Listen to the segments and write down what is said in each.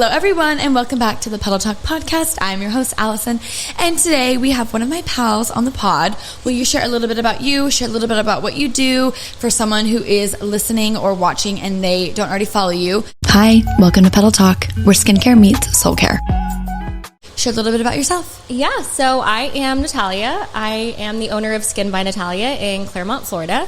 Hello, everyone, and welcome back to the Petal Talk podcast. I'm your host, Allison, and today we have one of my pals on the pod. Will you share a little bit about you, share a little bit about what you do for someone who is listening or watching and they don't already follow you? Hi, welcome to Petal Talk, where skincare meets soul care. Share a little bit about yourself. Yeah, so I am Natalia. I am the owner of Skin by Natalia in Claremont, Florida.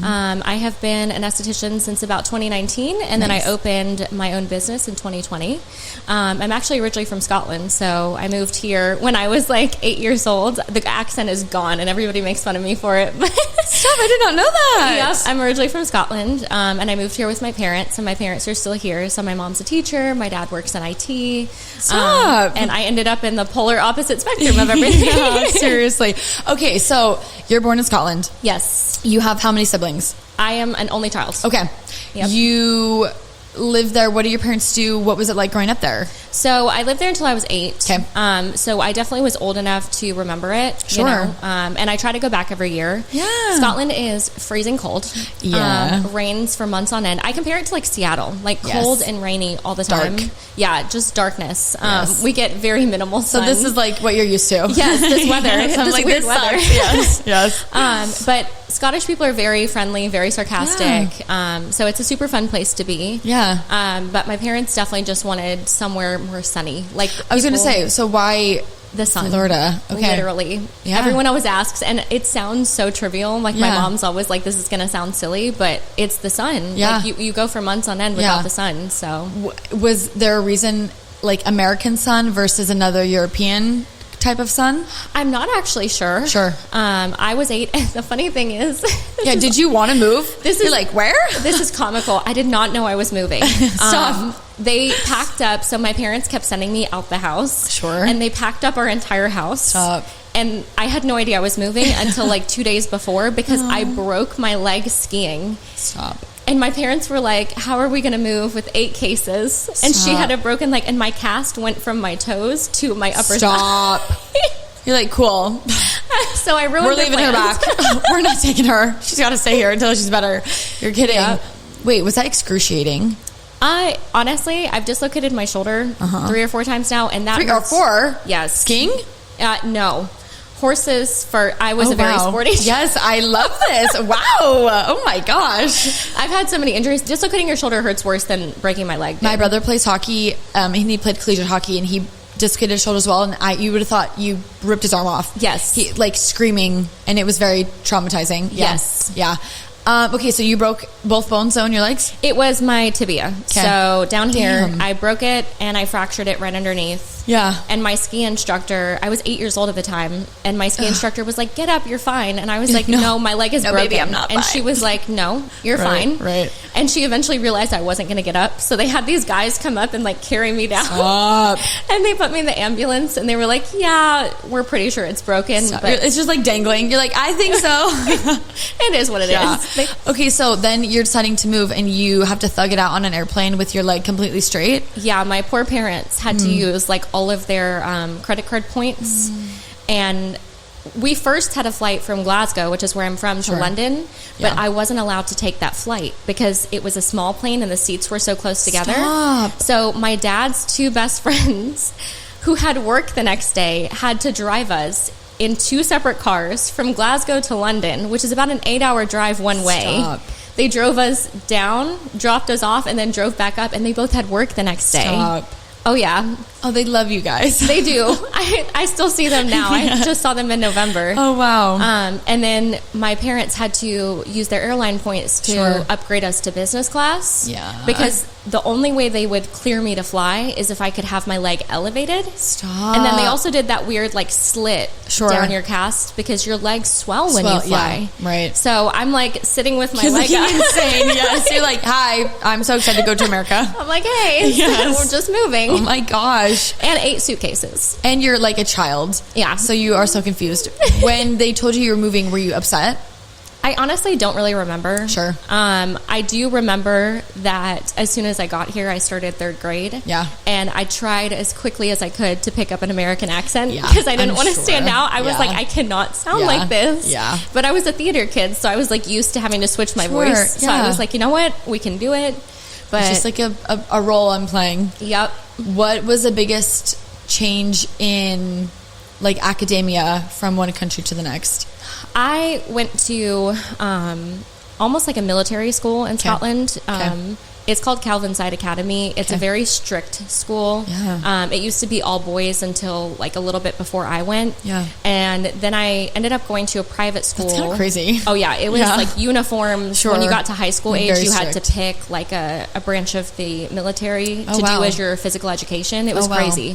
I have been an esthetician since about 2019, and then I opened my own business in 2020. I'm actually originally from Scotland, so I moved here when I was like 8 years old. The accent is gone, and everybody makes fun of me for it. Stop, I did not know that. Yep, I'm originally from Scotland, and I moved here with my parents, and my parents are still here. So my mom's a teacher, my dad works in IT. Stop. And I ended up in the polar opposite spectrum of everything. Yeah, seriously. Okay, so you're born in Scotland. Yes. You have how many siblings? I am an only child. Okay. Yep. You live there. What do your parents do? What was it like growing up there? So I lived there until I was 8. Okay. So I definitely was old enough to remember it. Sure. You know? And I try to go back every year. Yeah. Scotland is freezing cold. Yeah. Rains for months on end. I compare it to like Seattle, like cold and rainy all the time. Dark. Yeah, just darkness. Yes. We get very minimal sun. So this is like what you're used to. Yes, this weather. I'm like, weird this weather. sucks. Yes. But Scottish people are very friendly, very sarcastic. Yeah. So it's a super fun place to be. Yeah. But my parents definitely just wanted somewhere more sunny. Like I was going to say, so why the sun? Florida. Okay. Literally. Yeah. Everyone always asks, and it sounds so trivial. Like my mom's always like, this is going to sound silly, but it's the sun. Yeah. Like you go for months on end without the sun. So was there a reason, like American sun versus another European type of sun? I'm not actually sure. Sure. I was 8. And the funny thing is, did you want to move? You're like, where? This is comical. I did not know I was moving. Stop. They packed up. So my parents kept sending me out the house. Sure. And they packed up our entire house. Stop. And I had no idea I was moving until like 2 days before because I broke my leg skiing. Stop. And my parents were like, how are we going to move with 8 cases? And she had a broken leg, and my cast went from my toes to my upper thigh. You're like, cool. So I ruined We're leaving her back. We're not taking her. She's got to stay here until she's better. You're kidding. Yeah. Wait, was that excruciating? Honestly, I've dislocated my shoulder 3 or 4 times now. And that 3 or 4? Yes. Skiing? No. Horses I was a very sporty child. Yes, I love this. Wow. Oh my gosh. I've had so many injuries. Dislocating your shoulder hurts worse than breaking my leg. My brother plays hockey, and he played collegiate hockey, and he dislocated his shoulder as well, and you would have thought you ripped his arm off. Yes. He, like, screaming, and it was very traumatizing. Yeah. Yes. Yeah. Okay, so you broke both bones, though, in your legs? It was my tibia. Okay. So down here, Damn. I broke it, and I fractured it right underneath. Yeah. And my ski instructor, I was 8 years old at the time, and my ski instructor was like, get up, you're fine. And I was like, no, my leg is broken. Baby, I'm not and fine. she was like, no, you're fine. Right. And she eventually realized I wasn't going to get up. So they had these guys come up and like carry me down. Stop. And they put me in the ambulance, and they were like, yeah, we're pretty sure it's broken. Stop. But It's just like dangling. You're like, I think so. it is what it is. Okay, so then you're deciding to move, and you have to thug it out on an airplane with your leg completely straight? Yeah, my poor parents had to use like all of their credit card points. And we first had a flight from Glasgow, which is where I'm from, to London, but I wasn't allowed to take that flight because it was a small plane and the seats were so close together. Stop. So my dad's 2 best friends who had work the next day had to drive us in 2 separate cars from Glasgow to London, which is about an 8-hour drive one way. Stop. They drove us down, dropped us off, and then drove back up, and they both had work the next day. Stop. Oh, yeah. Oh, they love you guys. They do. I still see them now. I just saw them in November. Oh, wow. And then my parents had to use their airline points to upgrade us to business class. Yeah. Because the only way they would clear me to fly is if I could have my leg elevated. Stop. And then they also did that weird like slit down your cast because your legs swell when you fly. Yeah, right. So I'm like sitting with my leg up. Insane. Yes. You're like, hi, I'm so excited to go to America. I'm like, hey, yes. we're just moving. Oh my gosh. And 8 suitcases. And you're like a child. Yeah. So you are so confused. When they told you were moving, were you upset? I honestly don't really remember. Sure. I do remember that as soon as I got here, I started 3rd grade. Yeah. And I tried as quickly as I could to pick up an American accent Yeah, because I didn't want to sure. stand out. I was Yeah. like, I cannot sound like this. Yeah. But I was a theater kid, so I was like used to having to switch my voice. So I was like, you know what? We can do it. But it's just like a role I'm playing. Yep. What was the biggest change in like academia from one country to the next? I went to almost like a military school in Scotland. It's called Calvinside Academy. It's a very strict school. Yeah. It used to be all boys until like a little bit before I went. Yeah. And then I ended up going to a private school. That's kind of crazy. Oh yeah. It was like uniforms. Sure. When you got to high school age, you had to pick like a branch of the military to do as your physical education. It was crazy.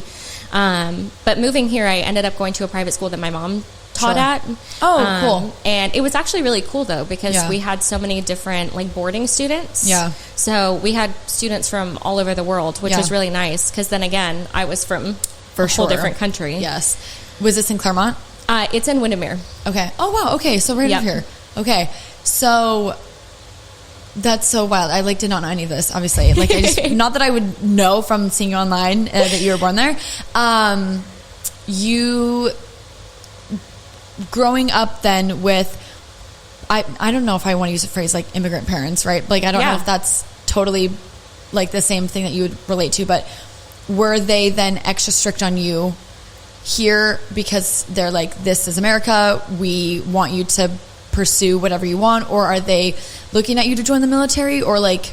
But moving here, I ended up going to a private school that my mom taught at. Oh, cool. And it was actually really cool though, because we had so many different like boarding students. Yeah. So we had students from all over the world, which was really nice. Cause then again, I was from a whole different country. Yes. Was this in Claremont? It's in Windermere. Okay. Oh wow. Okay. So right over here. Okay. So that's so wild. I like did not know any of this, obviously. Like I just, not that I would know from seeing you online that you were born there. You growing up then with, I don't know if I want to use a phrase like immigrant parents, right? Like I don't know if that's totally like the same thing that you would relate to, but were they then extra strict on you here because they're like, this is America, we want you to pursue whatever you want? Or are they looking at you to join the military? Or like,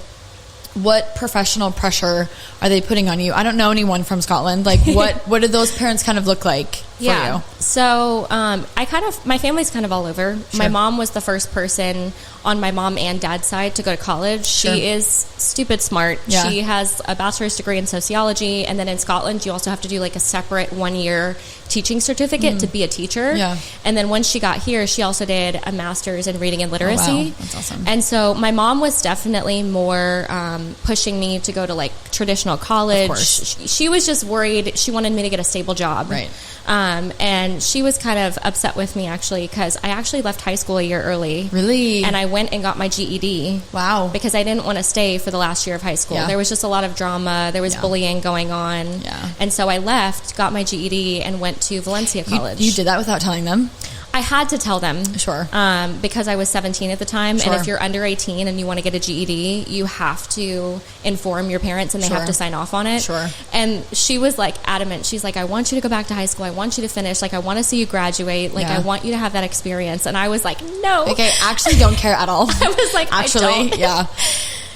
what professional pressure are they putting on you? I don't know anyone from Scotland. Like what do those parents kind of look like for you? So my family's kind of all over. Sure. My mom was the first person on my mom and dad's side to go to college. Sure. She is stupid smart. Yeah. She has a bachelor's degree in sociology. And then in Scotland, you also have to do like a separate 1-year teaching certificate to be a teacher. Yeah. And then once she got here, she also did a master's in reading and literacy. Oh, wow. That's awesome. And so my mom was definitely more pushing me to go to like traditional college. Of course. She was just worried. She wanted me to get a stable job. Right. And she was kind of upset with me actually, because I actually left high school a year early. Really? And I went and got my GED. Wow. Because I didn't want to stay for the last year of high school. Yeah. There was just a lot of drama. There was bullying going on. Yeah. And so I left, got my GED, and went to Valencia College. You did that without telling them? I had to tell them. Sure. Because I was 17 at the time. Sure. And if you're under 18 and you want to get a GED, you have to inform your parents and they have to sign off on it. Sure. And she was like adamant. She's like, I want you to go back to high school. I want you to finish. Like, I want to see you graduate. Like, I want you to have that experience. And I was like, no. Like, I actually don't care at all. I was like, actually, I don't. Yeah.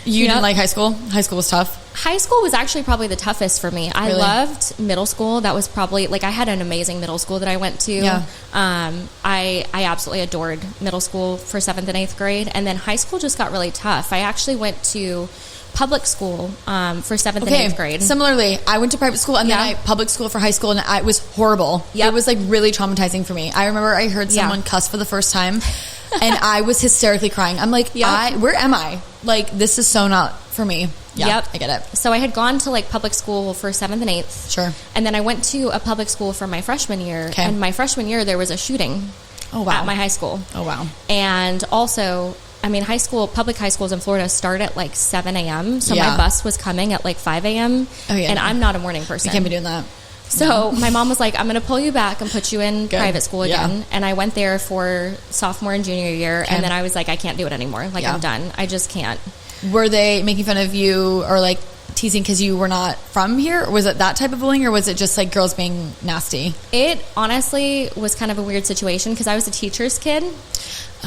You didn't like high school? High school was tough? High school was actually probably the toughest for me. I loved middle school. That was probably, like, I had an amazing middle school that I went to. Yeah. I absolutely adored middle school for 7th and 8th grade. And then high school just got really tough. I actually went to public school for 7th and 8th grade. Similarly, I went to private school and then public school for high school, and it was horrible. Yep. It was like really traumatizing for me. I remember I heard someone cuss for the first time and I was hysterically crying. I'm like, where am I? Like, this is so not for me. Yeah, I get it. So I had gone to like public school for 7th and 8th. Sure. And then I went to a public school for my freshman year. Okay. And my freshman year, there was a shooting at my high school. Oh, wow. And also, I mean, public high schools in Florida start at like 7 a.m. So my bus was coming at like 5 a.m. Oh, yeah. And I'm not a morning person. You can't be doing that. So my mom was like, I'm going to pull you back and put you in private school again. Yeah. And I went there for sophomore and junior year. Okay. And then I was like, I can't do it anymore. Like, I'm done. I just can't. Were they making fun of you or like teasing because you were not from here? Or was it that type of bullying, or was it just like girls being nasty? It honestly was kind of a weird situation because I was a teacher's kid.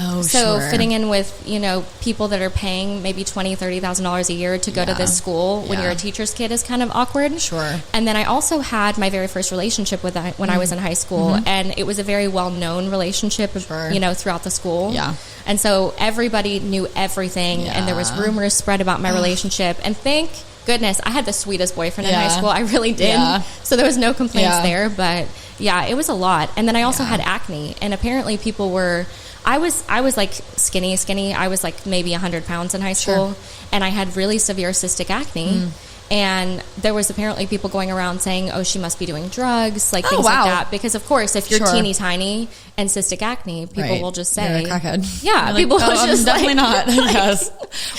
Oh, so fitting in with, you know, people that are paying maybe $20,000, $30,000 a year to go to this school when you're a teacher's kid is kind of awkward. Sure. And then I also had my very first relationship with when I was in high school, and it was a very well-known relationship, you know, throughout the school. Yeah. And so everybody knew everything, and there was rumors spread about my relationship. And thank goodness, I had the sweetest boyfriend in high school. I really did. Yeah. So there was no complaints there, but yeah, it was a lot. And then I also had acne, and apparently people were... I was like skinny. I was like maybe 100 pounds in high school, and I had really severe cystic acne. And there was apparently people going around saying, oh, she must be doing drugs, like things like that. Because, of course, if you're teeny tiny and cystic acne, people will just say... You're a crackhead. Yeah, people will just definitely not. Yes.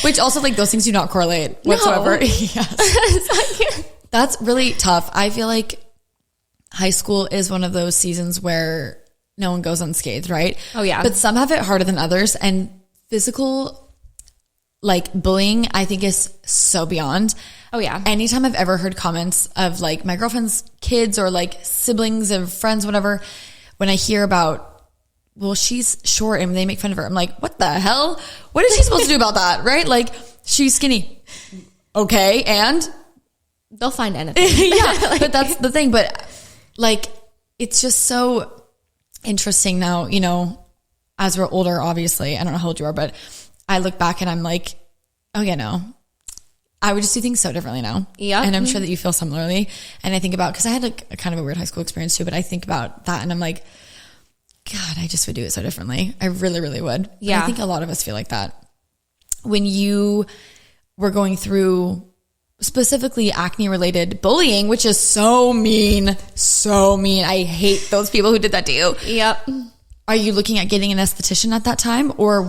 Which also, like, those things do not correlate whatsoever. Yes. That's really tough. I feel like high school is one of those seasons where no one goes unscathed, right? Oh, yeah. But some have it harder than others. And physical, like, bullying, I think is so beyond. Oh yeah. Anytime I've ever heard comments of like my girlfriend's kids or like siblings of friends, whatever, when I hear about, well, she's short and they make fun of her, I'm like, what the hell? What is she supposed to do about that? Right? Like, she's skinny. Okay. And they'll find anything. Yeah. But that's the thing. But like, it's just so interesting now, you know, as we're older, obviously, I don't know how old you are, but I look back and I'm like, oh yeah, no, I would just do things so differently now. Yeah. And I'm sure that you feel similarly. And I think about, cause I had a kind of a weird high school experience too, but I think about that and I'm like, God, I just would do it so differently. I really, really would. Yeah. And I think a lot of us feel like that. When you were going through specifically acne related bullying, which is so mean, so mean. I hate those people who did that to you. Yep. Are you looking at getting an esthetician at that time? Or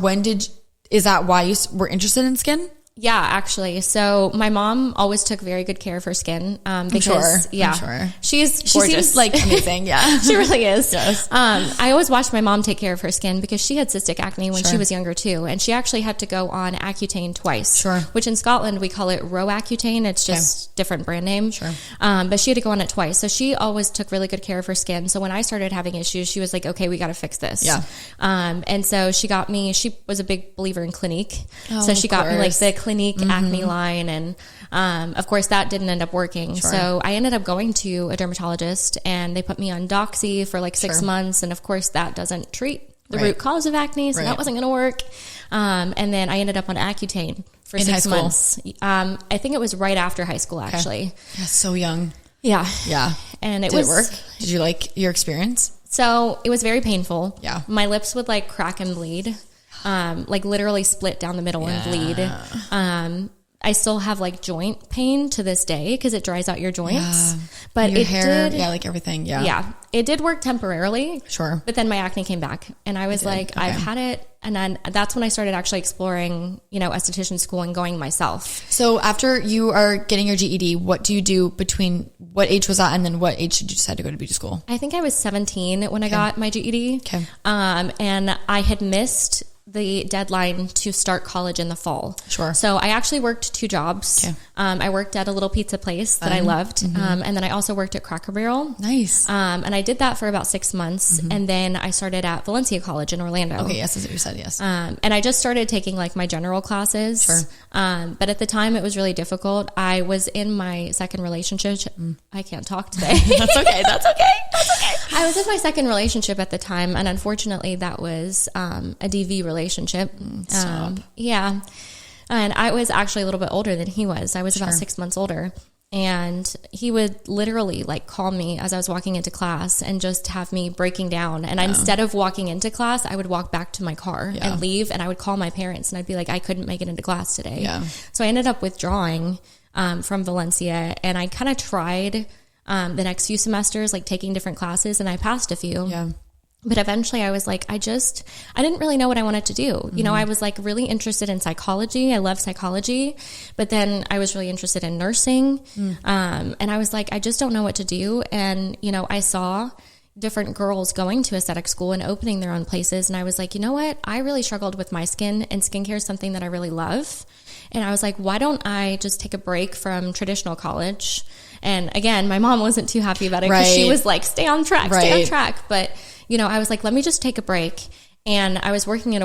is that why you were interested in skin? Yeah, actually. So my mom always took very good care of her skin. Because, I'm sure. She gorgeous. Seems like amazing. Yeah. She really is. Yes. I always watched my mom take care of her skin because she had cystic acne when Sure. she was younger too. And she actually had to go on Accutane twice. Sure. Which in Scotland we call it Roaccutane. It's just different brand name. Sure. But she had to go on it twice. So she always took really good care of her skin. So when I started having issues, she was like, okay, we got to fix this. Yeah. And so she was a big believer in Clinique. Oh, so she got me like the Clinique Mm-hmm. acne line. And, of course that didn't end up working. Sure. So I ended up going to a dermatologist and they put me on Doxy for like 6 Sure. months. And of course that doesn't treat the Right. root cause of acne. So Right. that wasn't going to work. And then I ended up on Accutane for In high 6 school? months. I think it was right after high school actually. Yeah, so young. Yeah. Yeah. And Did it work? Did you like your experience? So it was very painful. Yeah. My lips would like crack and bleed, like literally split down the middle and bleed. I still have like joint pain to this day because it dries out your joints. Yeah. But your it hair, did. yeah, like everything. Yeah. Yeah. It did work temporarily. Sure. But then my acne came back and I was like, Okay. I've had it. And then that's when I started actually exploring, you know, esthetician school and going myself. So after you are getting your GED, what do you do between what age was that and then what age did you decide to go to beauty school? I think I was 17 when I got my GED. Okay. And I had missed the deadline to start college in the fall. Sure. So I actually worked 2 jobs. Okay. I worked at a little pizza place that I loved. And then I also worked at Cracker Barrel. Nice. And I did that for about 6 months. And then I started at Valencia College in Orlando. Okay. Yes. That's what you said. Yes. And I just started taking like my general classes. Sure. But at the time it was really difficult. I was in my second relationship. I can't talk today. That's okay. That's okay. That's okay. I was in my second relationship at the time. And unfortunately that was, a DV relationship. Stop. Yeah. And I was actually a little bit older than he was. I was about 6 months older. And he would literally like call me as I was walking into class and just have me breaking down. And instead of walking into class, I would walk back to my car and leave. And I would call my parents and I'd be like, I couldn't make it into class today. Yeah. So I ended up withdrawing from Valencia. And I kind of tried the next few semesters, like taking different classes, and I passed a few. Yeah. But eventually I was like, I didn't really know what I wanted to do. You know, I was like really interested in psychology. I love psychology, but then I was really interested in nursing. And I was like, I just don't know what to do. And, you know, I saw different girls going to aesthetic school and opening their own places. And I was like, you know what? I really struggled with my skin, and skincare is something that I really love. And I was like, why don't I just take a break from traditional college? And again, my mom wasn't too happy about it because she was like, stay on track. But, you know, I was like, let me just take a break. And I was working as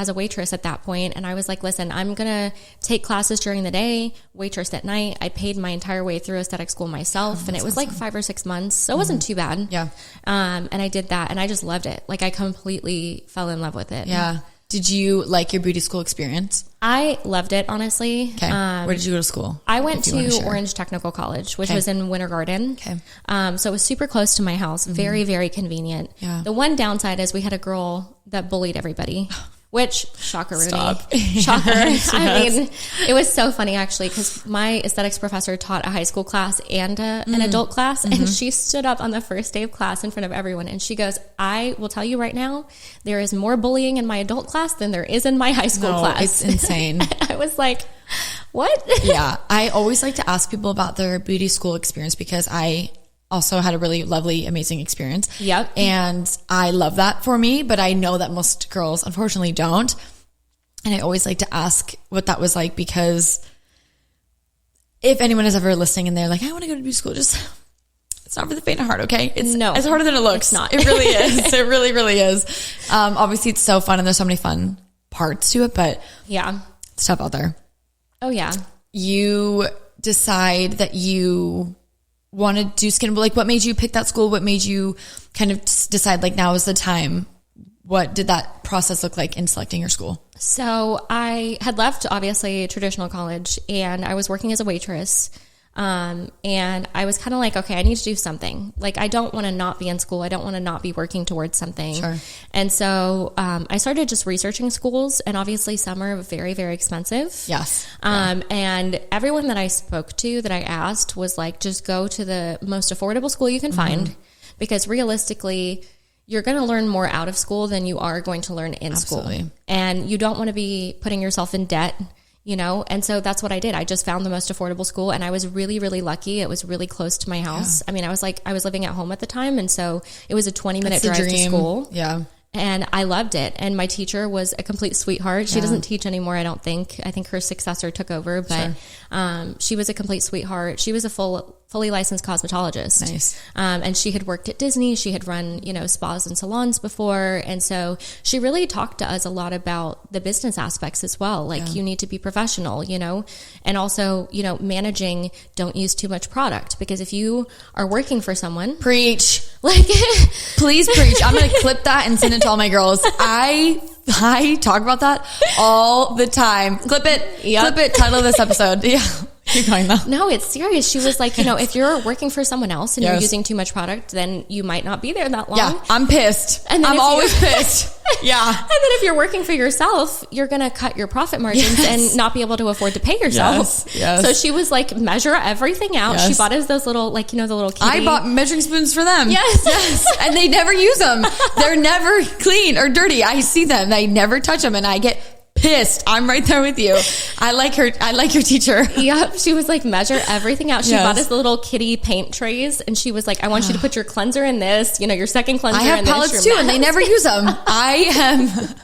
a waitress at that point. And I was like, listen, I'm going to take classes during the day, waitress at night. I paid my entire way through aesthetic school myself. And it was like 5 or 6 months. So it wasn't too bad. Yeah. And I did that and I just loved it. Like I completely fell in love with it. Yeah. Did you like your beauty school experience? I loved it, honestly. Okay. Where did you go to school? I went to Orange Technical College, which was in Winter Garden. Okay. So it was super close to my house. Very, very convenient. Yeah. The one downside is we had a girl that bullied everybody, which, shocker, Rudy. Stop. Shocker. I mean, it was so funny actually, because my aesthetics professor taught a high school class and an adult class. And she stood up on the first day of class in front of everyone. And she goes, I will tell you right now, there is more bullying in my adult class than there is in my high school class. It's insane. I was like, what? Yeah. I always like to ask people about their beauty school experience because I also had a really lovely, amazing experience. Yep. And I love that for me, but I know that most girls unfortunately don't. And I always like to ask what that was like because if anyone is ever listening and they're like, I want to go to beauty school, just, it's not for the faint of heart, okay? It's harder than it looks. It's not. It really is. It really, really is. Obviously it's so fun and there's so many fun parts to it, but yeah, it's tough out there. Oh yeah. You decide that you want to do skin, like what made you pick that school? What made you kind of decide like now is the time? What did that process look like in selecting your school? So I had left, obviously, traditional college, and I was working as a waitress. And I was kind of like, okay, I need to do something. Like, I don't want to not be in school. I don't want to not be working towards something. Sure. And so I started just researching schools, and obviously some are very, very expensive. Yes. And everyone that I spoke to, that I asked, was like, just go to the most affordable school you can find, because realistically, you're going to learn more out of school than you are going to learn in school. And you don't want to be putting yourself in debt, you know? And so that's what I did. I just found the most affordable school, and I was really, really lucky. It was really close to my house. Yeah. I mean, I was living at home at the time. And so it was a 20-minute drive to school. Yeah. And I loved it. And my teacher was a complete sweetheart. She doesn't teach anymore, I don't think. I think her successor took over, but she was a complete sweetheart. She was a fully licensed cosmetologist. Nice. And she had worked at Disney. She had run, spas and salons before. And so she really talked to us a lot about the business aspects as well. Like, you need to be professional, and also, managing, don't use too much product, because if you are working for someone, preach, like, please preach. I'm going to clip that and send it to all my girls. I talk about that all the time. Clip it. Clip it. Title of this episode. Yeah. Keep going though. No, it's serious. She was like, if you're working for someone else and you're using too much product, then you might not be there that long. Yeah, I'm pissed. And I'm always pissed. Yeah. And then if you're working for yourself, you're going to cut your profit margins and not be able to afford to pay yourself. Yes. So she was like, measure everything out. She bought us those little, the little kitty. I bought measuring spoons for them. Yes. And they never use them. They're never clean or dirty. I see them. They never touch them, and I get pissed. I'm right there with you. I like her. I like your teacher. Yep. She was like, measure everything out. She bought us the little kitty paint trays, and she was like, I want you to put your cleanser in this, your second cleanser in this. I have palettes too, and they never use them. I am...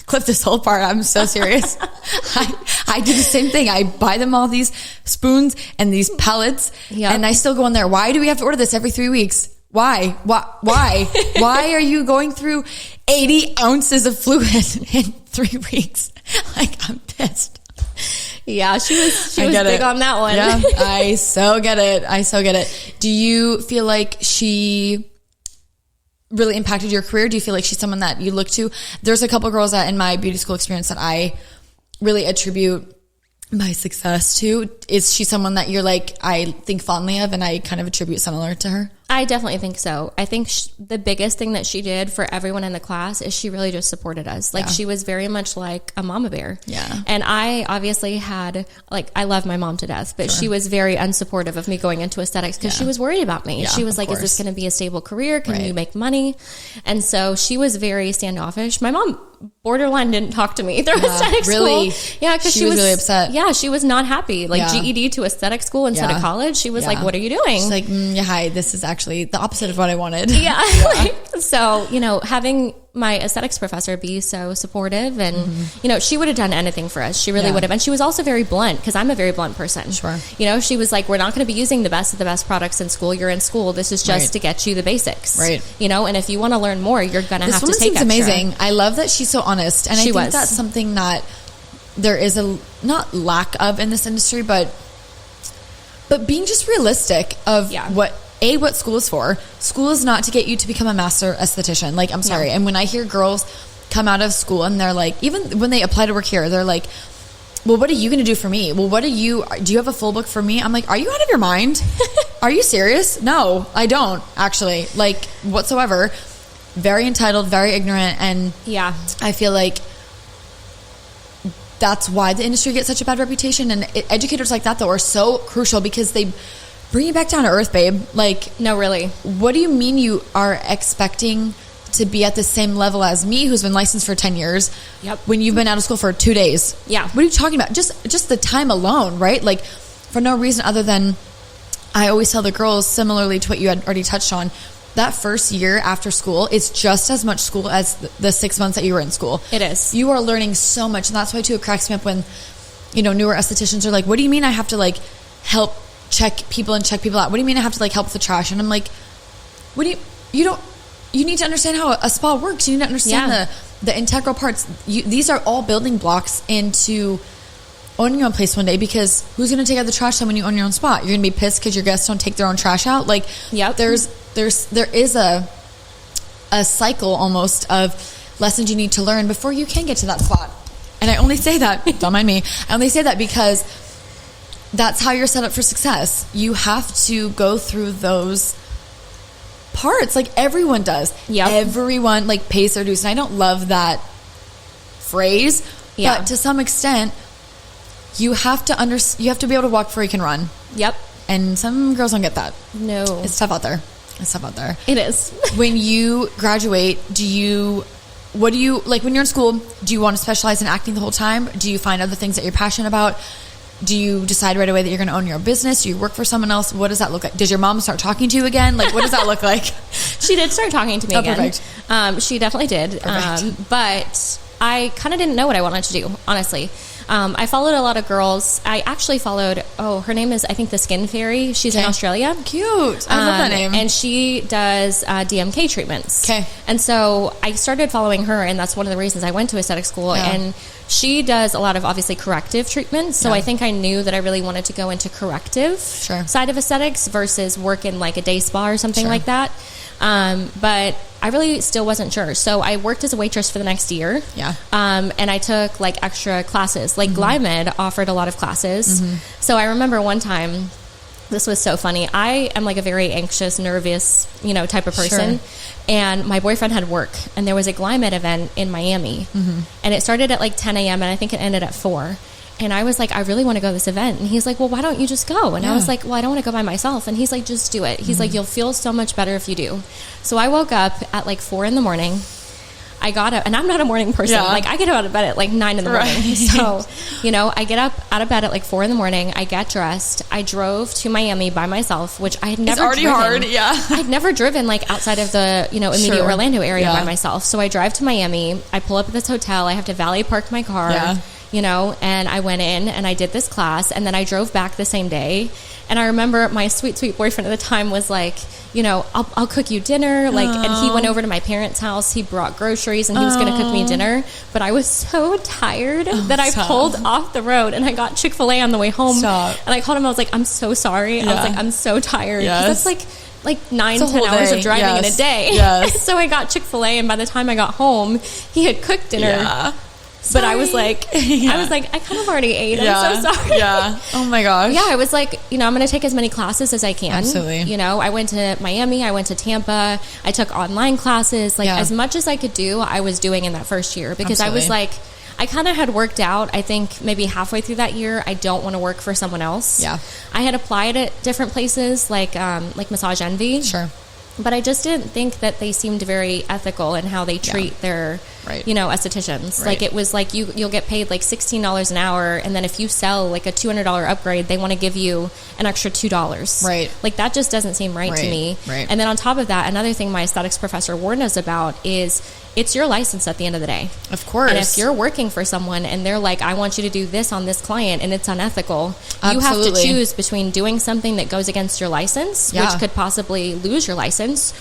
Clip this whole part. I'm so serious. I do the same thing. I buy them all these spoons and these pellets, and I still go in there. Why do we have to order this every 3 weeks? Why? Why are you going through 80 ounces of fluid in 3 weeks? Like, I'm pissed. Yeah, she was big on that one. Yeah, I so get it. Do you feel like she really impacted your career? Do you feel like she's someone that you look to? There's a couple girls that in my beauty school experience that I really attribute my success to. Is she someone that you're like, I think fondly of, and I kind of attribute similar to her? I definitely think so. I think the biggest thing that she did for everyone in the class is she really just supported us. Like, she was very much like a mama bear. Yeah. And I obviously had, I love my mom to death, but she was very unsupportive of me going into aesthetics because she was worried about me. She was like, is this going to be a stable career? Can you make money? And so she was very standoffish. My mom borderline didn't talk to me through aesthetic really? school. Yeah, because she was really upset. Yeah, she was not happy. Like, GED to aesthetic school instead of college. She was like, what are you doing? She's like, hi, this is actually the opposite of what I wanted. Yeah. So, having my aesthetics professor be so supportive, and, she would have done anything for us. She really would have. And she was also very blunt, because I'm a very blunt person. Sure. She was like, we're not going to be using the best of the best products in school. You're in school. This is just to get you the basics. Right. And if you want to learn more, you're going to have to take extra. Amazing. I love that she's so honest. And I think that's something that there is a, not lack of in this industry, but being just realistic of what school is for. School is not to get you to become a master esthetician. Like, I'm sorry. And when I hear girls come out of school and they're like, even when they apply to work here, they're like, well, what are you going to do for me? Well, do you have a full book for me? I'm like, are you out of your mind? Are you serious? No, I don't actually, like, whatsoever. Very entitled, very ignorant. And I feel like that's why the industry gets such a bad reputation. And educators like that, though, are so crucial because they bring you back down to earth, babe. Like, no, really. What do you mean you are expecting to be at the same level as me, who's been licensed for 10 years, when you've been out of school for 2 days? Yeah. What are you talking about? Just the time alone, right? Like, for no reason other than, I always tell the girls, similarly to what you had already touched on, that first year after school, it's just as much school as the 6 months that you were in school. It is. You are learning so much. And that's why, too, it cracks me up when, newer estheticians are like, what do you mean I have to, like, help check people out. What do you mean I have to like help with the trash? And I'm like, you need to understand how a spa works. You need to understand the integral parts. These are all building blocks into owning your own place one day, because who's going to take out the trash then when you own your own spot? You're going to be pissed because your guests don't take their own trash out. Like, there is a cycle almost of lessons you need to learn before you can get to that spot. And I only say that, don't mind me, I only say that because that's how you're set up for success. You have to go through those parts like everyone does. Everyone like pays their dues. And I don't love that phrase, but to some extent, you have to be able to walk before you can run. And some girls don't get that. No. It's tough out there. It is. When you graduate, what do you like when you're in school? Do you want to specialize in acting the whole time? Do you find other things that you're passionate about? Do you decide right away that you're going to own your own business? Do you work for someone else? What does that look like? Does your mom start talking to you again? Like, what does that look like? She did start talking to me again. Perfect. She definitely did. But I kind of didn't know what I wanted to do, honestly. I followed a lot of girls. I actually followed, her name is, I think, the Skin Fairy. She's in Australia. Cute. I love that name. And she does DMK treatments. Okay. And so I started following her, and that's one of the reasons I went to aesthetic school. And she does a lot of, obviously, corrective treatments. So I think I knew that I really wanted to go into corrective side of aesthetics versus work in like a day spa or something like that. But I really still wasn't sure. So I worked as a waitress for the next year. And I took like extra classes. Like Glymed offered a lot of classes. So I remember one time, this was so funny. I am like a very anxious, nervous, type of person. And my boyfriend had work, and there was a Glymed event in Miami. And it started at like 10 a.m. and I think it ended at 4. And I was like, I really want to go to this event. And he's like, well, why don't you just go? And I was like, well, I don't want to go by myself. And he's like, just do it. He's like, you'll feel so much better if you do. So I woke up at like 4 in the morning. I got up, and I'm not a morning person. Like, I get out of bed at like 9 in the morning. So, I get up out of bed at like 4 in the morning. I get dressed. I drove to Miami by myself, which I had never driven. It's already hard, I'd never driven like outside of the, immediate Orlando area by myself. So I drive to Miami. I pull up at this hotel. I have to valet park my car. And I went in and I did this class, and then I drove back the same day. And I remember my sweet, sweet boyfriend at the time was like, I'll cook you dinner. Like, and he went over to my parents' house. He brought groceries, and he was going to cook me dinner. But I was so tired that I pulled off the road, and I got Chick-fil-A on the way home. And I called him. I was like, I'm so sorry. I was like, I'm so tired. That's like 9-10 hours of driving in a day. So I got Chick-fil-A, and by the time I got home, he had cooked dinner. But I was like, I kind of already ate. I'm so sorry. Oh my gosh. I was like, I'm going to take as many classes as I can. Absolutely. I went to Miami. I went to Tampa. I took online classes. Like, as much as I could do, I was doing in that first year, because I was like, I kind of had worked out, I think maybe halfway through that year, I don't want to work for someone else. I had applied at different places like Massage Envy. But I just didn't think that they seemed very ethical in how they treat their, estheticians. Like, it was like you'll get paid like $16 an hour, and then if you sell like a $200 upgrade, they want to give you an extra $2. Like, that just doesn't seem right to me. And then on top of that, another thing my aesthetics professor warned us about is it's your license at the end of the day. Of course. And if you're working for someone and they're like, I want you to do this on this client, and it's unethical, you have to choose between doing something that goes against your license, which could possibly lose your license,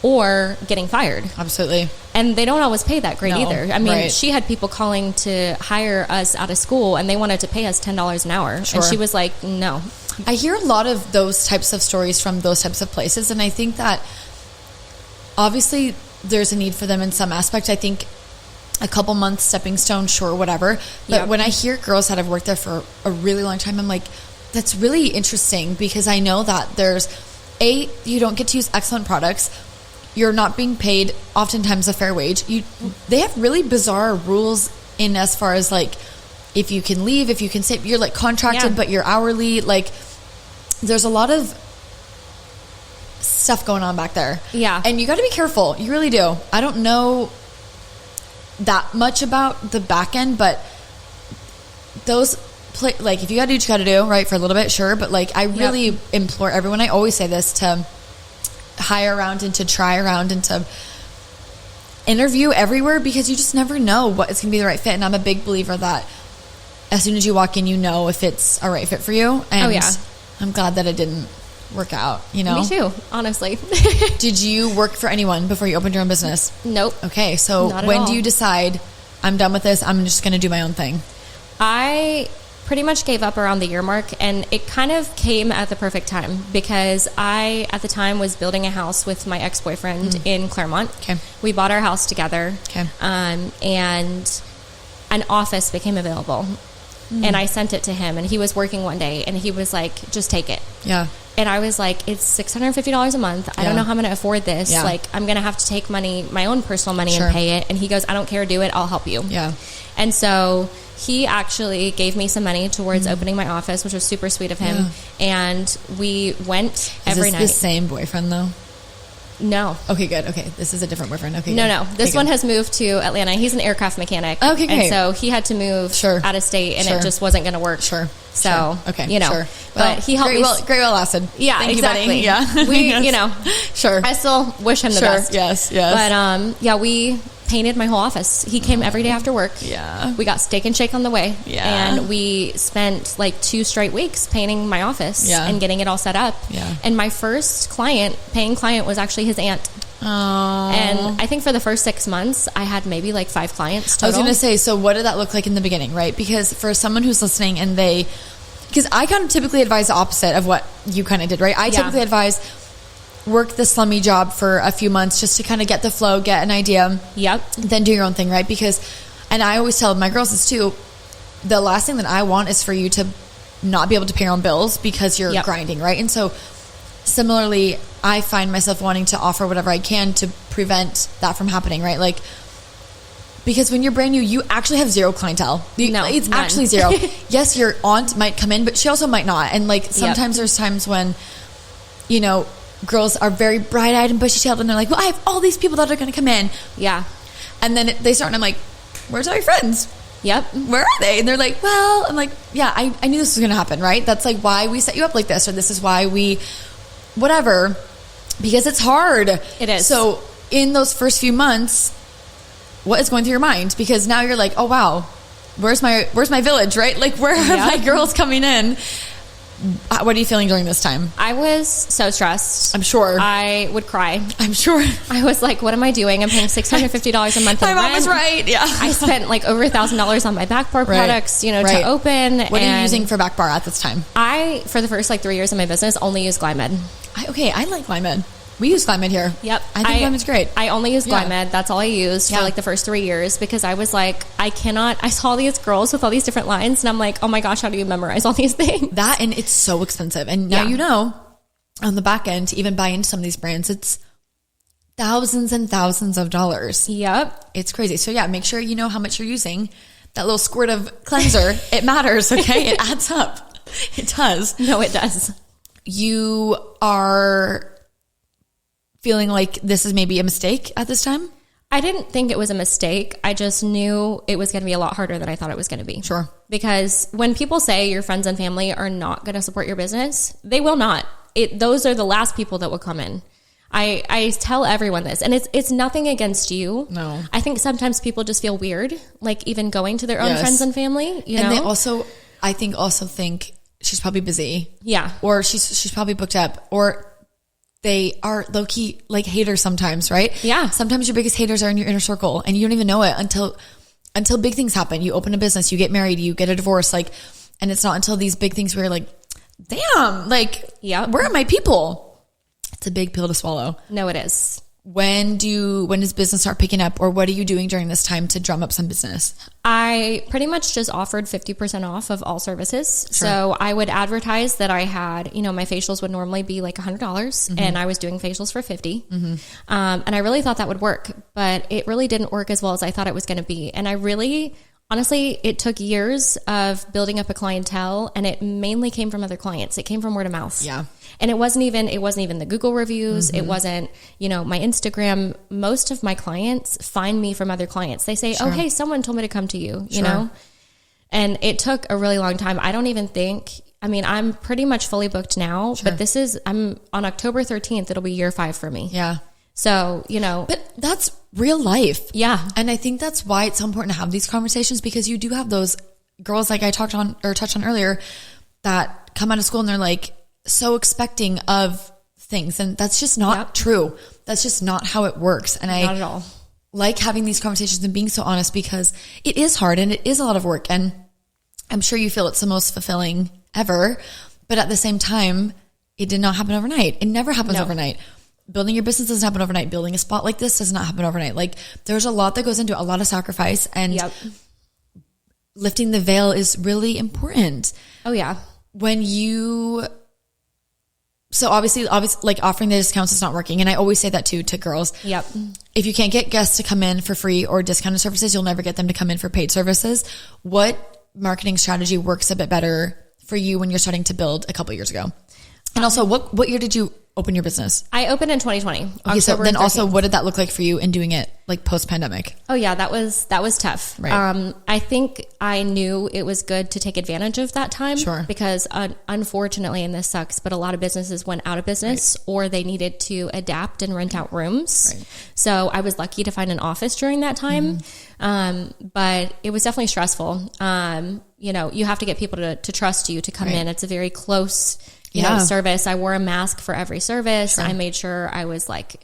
or getting fired. Absolutely. And they don't always pay that great either. I mean, she had people calling to hire us out of school, and they wanted to pay us $10 an hour. And she was like, no. I hear a lot of those types of stories from those types of places, and I think that obviously there's a need for them in some aspect. I think a couple months, stepping stone, sure, whatever. But when I hear girls that have worked there for a really long time, I'm like, that's really interesting, because I know that you don't get to use excellent products. You're not being paid oftentimes a fair wage. They have really bizarre rules in as far as like, if you can leave, if you can stay, you're like contracted, but you're hourly. Like, there's a lot of stuff going on back there. And you got to be careful. You really do. I don't know that much about the back end, but those like, if you got to do what you got to do, right, for a little bit, sure. But like, I really implore everyone, I always say this, to hire around and to try around and to interview everywhere, because you just never know what is going to be the right fit. And I'm a big believer that as soon as you walk in, if it's a right fit for you. And I'm glad that it didn't work out, you know? Me too, honestly. Did you work for anyone before you opened your own business? Nope. Okay, so when do you decide, I'm done with this, I'm just going to do my own thing? I pretty much gave up around the year mark, and it kind of came at the perfect time because I, at the time, was building a house with my ex-boyfriend in Claremont. Okay. We bought our house together. Okay. And an office became available. And I sent it to him, and he was working one day, and he was like, just take it. Yeah. And I was like, it's $650 a month. I don't know how I'm going to afford this. Yeah. Like, I'm going to have to take money, my own personal money, Sure. and pay it. And he goes, I don't care, do it. I'll help you. Yeah. And so he actually gave me some money towards opening my office, which was super sweet of him. Yeah. And we went every Is night. this the same boyfriend, though? No. Okay, good. Okay, this is a different boyfriend. Okay, No. This okay, one has moved to Atlanta. He's an aircraft mechanic. Okay, great. And so he had to move out of state, and it just wasn't going to work. Sure. So, okay, you know. Sure. But he helped me. Great well lasted. Yeah, Thank exactly. You, buddy. Yeah. We, Yes. you know. Sure. I still wish him the best. Yes. But, yeah, we painted my whole office. He came every day after work. Yeah. We got Steak and Shake on the way. Yeah. And we spent like 2 straight weeks painting my office and getting it all set up. Yeah. And my first paying client was actually his aunt. Oh. And I think for the first 6 months, I had maybe like 5 clients total. I was going to say, so what did that look like in the beginning, right? Because for someone who's listening and because I kind of typically advise the opposite of what you kind of did, right? I typically advise work the slummy job for a few months just to kind of get the flow, get an idea. Yep. Then do your own thing, right? And I always tell my girls this too, the last thing that I want is for you to not be able to pay your own bills because you're grinding, right? And so similarly, I find myself wanting to offer whatever I can to prevent that from happening, right? Like, because when you're brand new, you actually have zero clientele. No, it's none. actually zero. Yes, your aunt might come in, but she also might not. And like, sometimes there's times when, you know, girls are very bright-eyed and bushy-tailed, and they're like, well, I have all these people that are going to come in. Yeah. And then they start, and I'm like, where's all your friends? Yep. Where are they? And they're like, well, I'm like, yeah, I knew this was going to happen, right? That's like why we set you up like this, or this is why we, whatever, because it's hard. It is. So in those first few months, what is going through your mind? Because now you're like, oh wow, where's my village, right? Like, where are my girls coming in? What are you feeling during this time? I was so stressed. I'm sure. I would cry. I'm sure. I was like, what am I doing? I'm paying $650 a month in my mom was rent. right. Yeah. I spent like over $1,000 on my back bar products, you know, to open. What are you using for back bar at this time? I, for the first like 3 years of my business, only used Glymed. I like Glymed. We use Glymed here. Yep. I think Glymed's great. I only use Glymed. That's all I used for like the first 3 years because I was like, I saw these girls with all these different lines and I'm like, oh my gosh, how do you memorize all these things? That, and it's so expensive. And now you know, on the back end, to even buy into some of these brands, it's thousands and thousands of dollars. Yep. It's crazy. So yeah, make sure you know how much you're using. That little squirt of cleanser, it matters, okay? It adds up. It does. No, it does. You are feeling like this is maybe a mistake at this time? I didn't think it was a mistake. I just knew it was going to be a lot harder than I thought it was going to be. Sure. Because when people say your friends and family are not going to support your business, they will not. Those are the last people that will come in. I tell everyone this, and it's nothing against you. No. I think sometimes people just feel weird, like even going to their own friends and family, you know? And they also, I think, think she's probably busy. Yeah. Or she's probably booked up, or they are low-key like haters sometimes, right? Yeah. Sometimes your biggest haters are in your inner circle and you don't even know it until big things happen. You open a business, you get married, you get a divorce, like, and it's not until these big things where you're like, damn, like, where are my people? It's a big pill to swallow. No, it is. When does business start picking up, or what are you doing during this time to drum up some business? I pretty much just offered 50% off of all services. Sure. So I would advertise that I had, you know, my facials would normally be like $100 and I was doing facials for $50. And I really thought that would work, but it really didn't work as well as I thought it was going to be. And honestly, it took years of building up a clientele, and it mainly came from other clients. It came from word of mouth. Yeah. And it wasn't even the Google reviews. It wasn't, you know, my Instagram. Most of my clients find me from other clients. They say, oh, hey, someone told me to come to you, you know? And it took a really long time. I'm pretty much fully booked now, but I'm on October 13th. It'll be year 5 for me. Yeah. So, you know, but that's real life. Yeah. And I think that's why it's so important to have these conversations, because you do have those girls like I touched on earlier that come out of school and they're like, so expecting of things, and that's just not true. That's just not how it works. And not at all. like having these conversations and being so honest, because it is hard and it is a lot of work, and I'm sure you feel it's the most fulfilling ever, but at the same time, it did not happen overnight. It never happens overnight. Building your business doesn't happen overnight. Building a spot like this does not happen overnight. Like, there's a lot that goes into it, a lot of sacrifice, and lifting the veil is really important. Oh yeah. So obviously, like offering the discounts is not working. And I always say that too to girls. Yep. If you can't get guests to come in for free or discounted services, you'll never get them to come in for paid services. What marketing strategy works a bit better for you when you're starting to build a couple years ago? And also, what year did you open your business? I opened in 2020. Okay, so then also, what did that look like for you in doing it like post pandemic? Oh yeah, that was tough. Right. I think I knew it was good to take advantage of that time. Sure. Because unfortunately, and this sucks, but a lot of businesses went out of business or they needed to adapt and rent out rooms. Right. So I was lucky to find an office during that time. But it was definitely stressful. You have to get people to trust you to come in. It's a very close service. I wore a mask for every service. Sure. I made sure I was like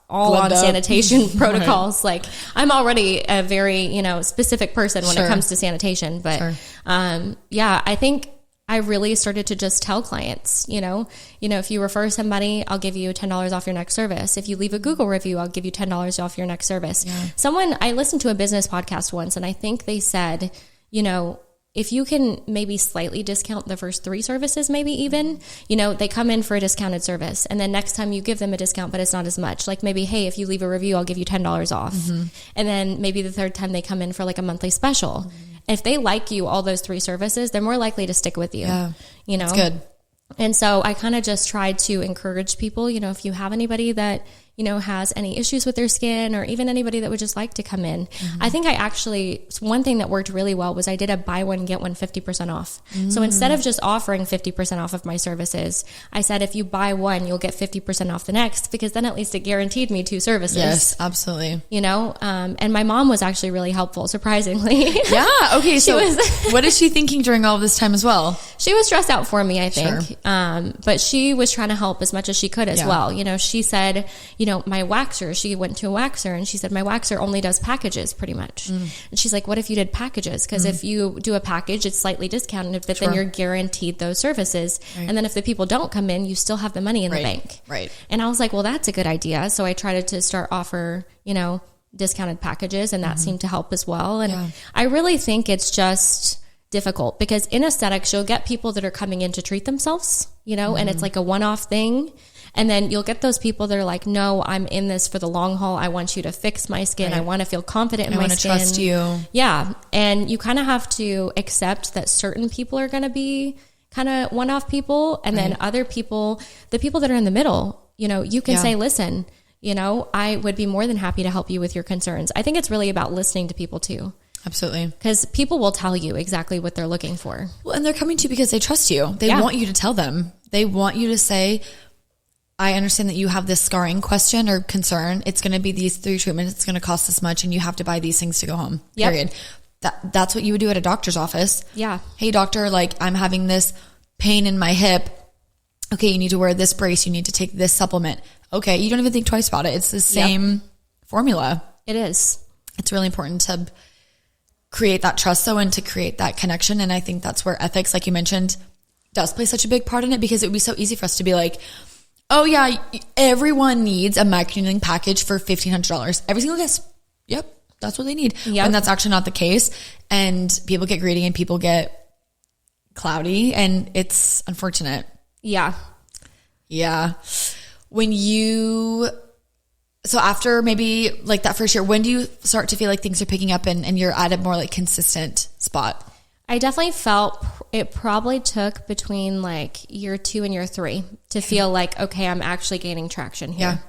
all on sanitation protocols. Like, I'm already a very, specific person when it comes to sanitation. But, I think I really started to just tell clients, if you refer somebody, I'll give you $10 off your next service. If you leave a Google review, I'll give you $10 off your next service. Yeah. I listened to a business podcast once, and I think they said, if you can maybe slightly discount the first 3 services, maybe even, they come in for a discounted service, and then next time you give them a discount, but it's not as much. Like, maybe, hey, if you leave a review, I'll give you $10 off. And then maybe the third time they come in for like a monthly special. If they like you, all those 3 services, they're more likely to stick with you. Yeah, that's good. And so I kind of just tried to encourage people, if you have anybody that, has any issues with their skin, or even anybody that would just like to come in. I think one thing that worked really well was I did a buy one, get one 50% off. So instead of just offering 50% off of my services, I said, if you buy one, you'll get 50% off the next, because then at least it guaranteed me 2 services. Yes, absolutely. And my mom was actually really helpful, surprisingly. Yeah. Okay. So what is she thinking during all of this time as well? She was stressed out for me, I think. Sure. But she was trying to help as much as she could as well. She said, my waxer, she went to a waxer, and she said, my waxer only does packages pretty much. And she's like, what if you did packages? Because if you do a package, it's slightly discounted, but then you're guaranteed those services. Right. And then if the people don't come in, you still have the money in the bank. Right. And I was like, well, that's a good idea. So I tried to start offer, discounted packages, and that seemed to help as well. And I really think it's just difficult, because in aesthetics, you'll get people that are coming in to treat themselves, and it's like a one-off thing. And then you'll get those people that are like, no, I'm in this for the long haul. I want you to fix my skin. Right. I want to feel confident in my skin. I want to trust you. Yeah. And you kind of have to accept that certain people are going to be kind of one-off people. And then other people, the people that are in the middle, you can say, listen, I would be more than happy to help you with your concerns. I think it's really about listening to people too. Absolutely. Because people will tell you exactly what they're looking for. Well, and they're coming to you because they trust you. They want you to tell them. They want you to say, I understand that you have this scarring question or concern. It's going to be these 3 treatments. It's going to cost this much, and you have to buy these things to go home. Yep. Period. That's what you would do at a doctor's office. Yeah. Hey, doctor, I'm having this pain in my hip. Okay, you need to wear this brace. You need to take this supplement. Okay, you don't even think twice about it. It's the same formula. It is. It's really important to create that trust, though, and to create that connection. And I think that's where ethics, like you mentioned, does play such a big part in it, because it would be so easy for us to be like, oh yeah, everyone needs a microneedling package for $1,500. Every single guest. Yep. That's what they need. Yep. And that's actually not the case. And people get greedy and people get cloudy, and it's unfortunate. Yeah. Yeah. So after maybe like that first year, when do you start to feel like things are picking up and you're at a more like consistent spot? I definitely felt it probably took between like year 2 and year 3 to feel like, okay, I'm actually gaining traction here.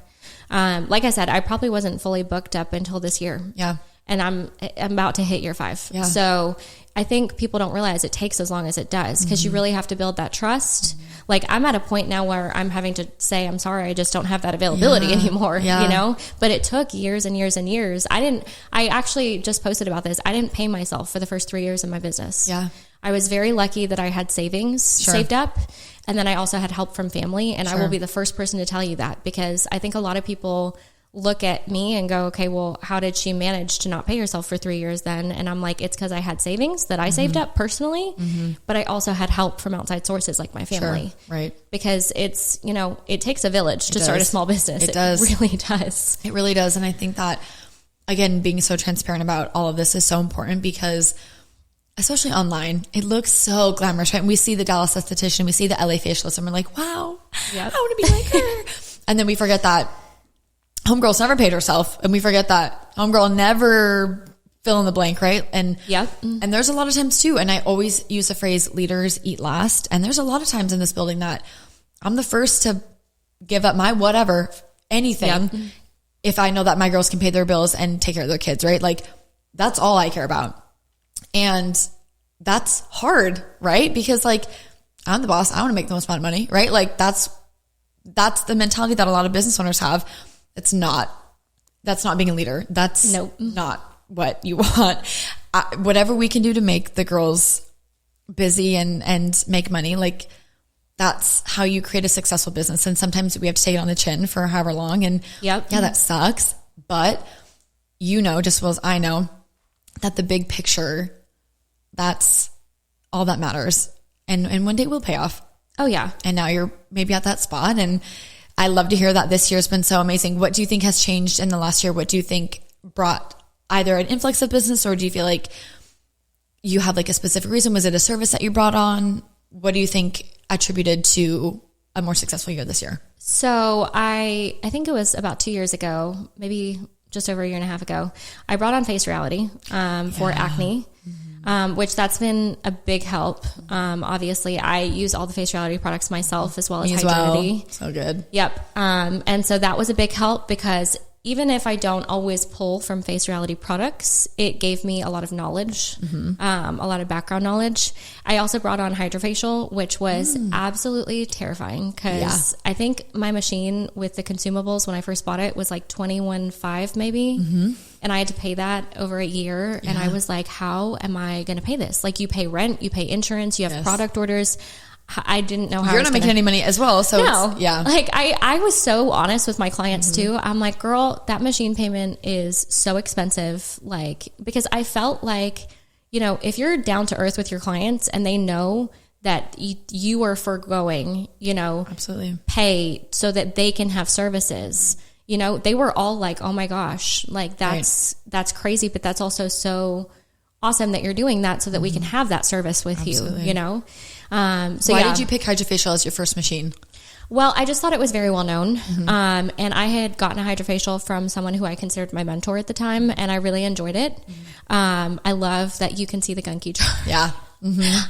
Yeah. Like I said, I probably wasn't fully booked up until this year. Yeah. And I'm about to hit year 5. Yeah. So I think people don't realize it takes as long as it does, because you really have to build that trust. Like, I'm at a point now where I'm having to say, I'm sorry, I just don't have that availability anymore, but it took years and years and years. I actually just posted about this. I didn't pay myself for the first 3 years of my business. Yeah. I was very lucky that I had savings saved up. And then I also had help from family. And I will be the first person to tell you that, because I think a lot of people look at me and go, okay, well, how did she manage to not pay herself for 3 years then? And I'm like, it's because I had savings that I saved up personally, but I also had help from outside sources like my family. Right. Because it's, you know, it takes a village to start a small business. It does. It really does. It really does. And I think that, again, being so transparent about all of this is so important, because especially online, it looks so glamorous, right? And we see the Dallas esthetician, we see the LA facialist, and we're like, wow, I want to be like her. And then we forget that homegirl's never paid herself, and we forget that homegirl never fill in the blank, right? And and there's a lot of times too, and I always use the phrase leaders eat last. And there's a lot of times in this building that I'm the first to give up my whatever, anything, if I know that my girls can pay their bills and take care of their kids, right? Like, that's all I care about. And that's hard, right? Because like, I'm the boss, I want to make the most amount of money, right? Like, that's the mentality that a lot of business owners have. That's not being a leader. That's not what you want. Whatever we can do to make the girls busy and make money, like, that's how you create a successful business. And sometimes we have to take it on the chin for however long. And that sucks. But you know, just as well as I know, that the big picture, that's all that matters. And one day it will pay off. Oh yeah. And now you're maybe at that spot. And I love to hear that this year has been so amazing. What do you think has changed in the last year? What do you think brought either an influx of business, or do you feel like you have like a specific reason? Was it a service that you brought on? What do you think attributed to a more successful year this year? So I think it was about 2 years ago, maybe just over a year and a half ago, I brought on Face Reality for acne. Which that's been a big help. Obviously I use all the Face Reality products myself, as well as Hydrinity. So good. Yep. And so that was a big help, because even if I don't always pull from Face Reality products, it gave me a lot of knowledge, a lot of background knowledge. I also brought on Hydrafacial, which was absolutely terrifying, because I think my machine with the consumables when I first bought it was like $21,500 maybe. And I had to pay that over a year. And I was like, how am I going to pay this? Like, you pay rent, you pay insurance, you have product orders. I didn't know how you're not making any money as well. So no, like I was so honest with my clients too. I'm like, girl, that machine payment is so expensive. Like, because I felt like, you know, if you're down to earth with your clients and they know that you are foregoing, you know, absolutely pay so that they can have services, you know, they were all like, oh my gosh, like that's crazy. But that's also so awesome that you're doing that so that we can have that service with you, you know? So why did you pick Hydrafacial as your first machine? Well, I just thought it was very well known. And I had gotten a Hydrafacial from someone who I considered my mentor at the time, and I really enjoyed it. I love that you can see the gunky jar. Yeah.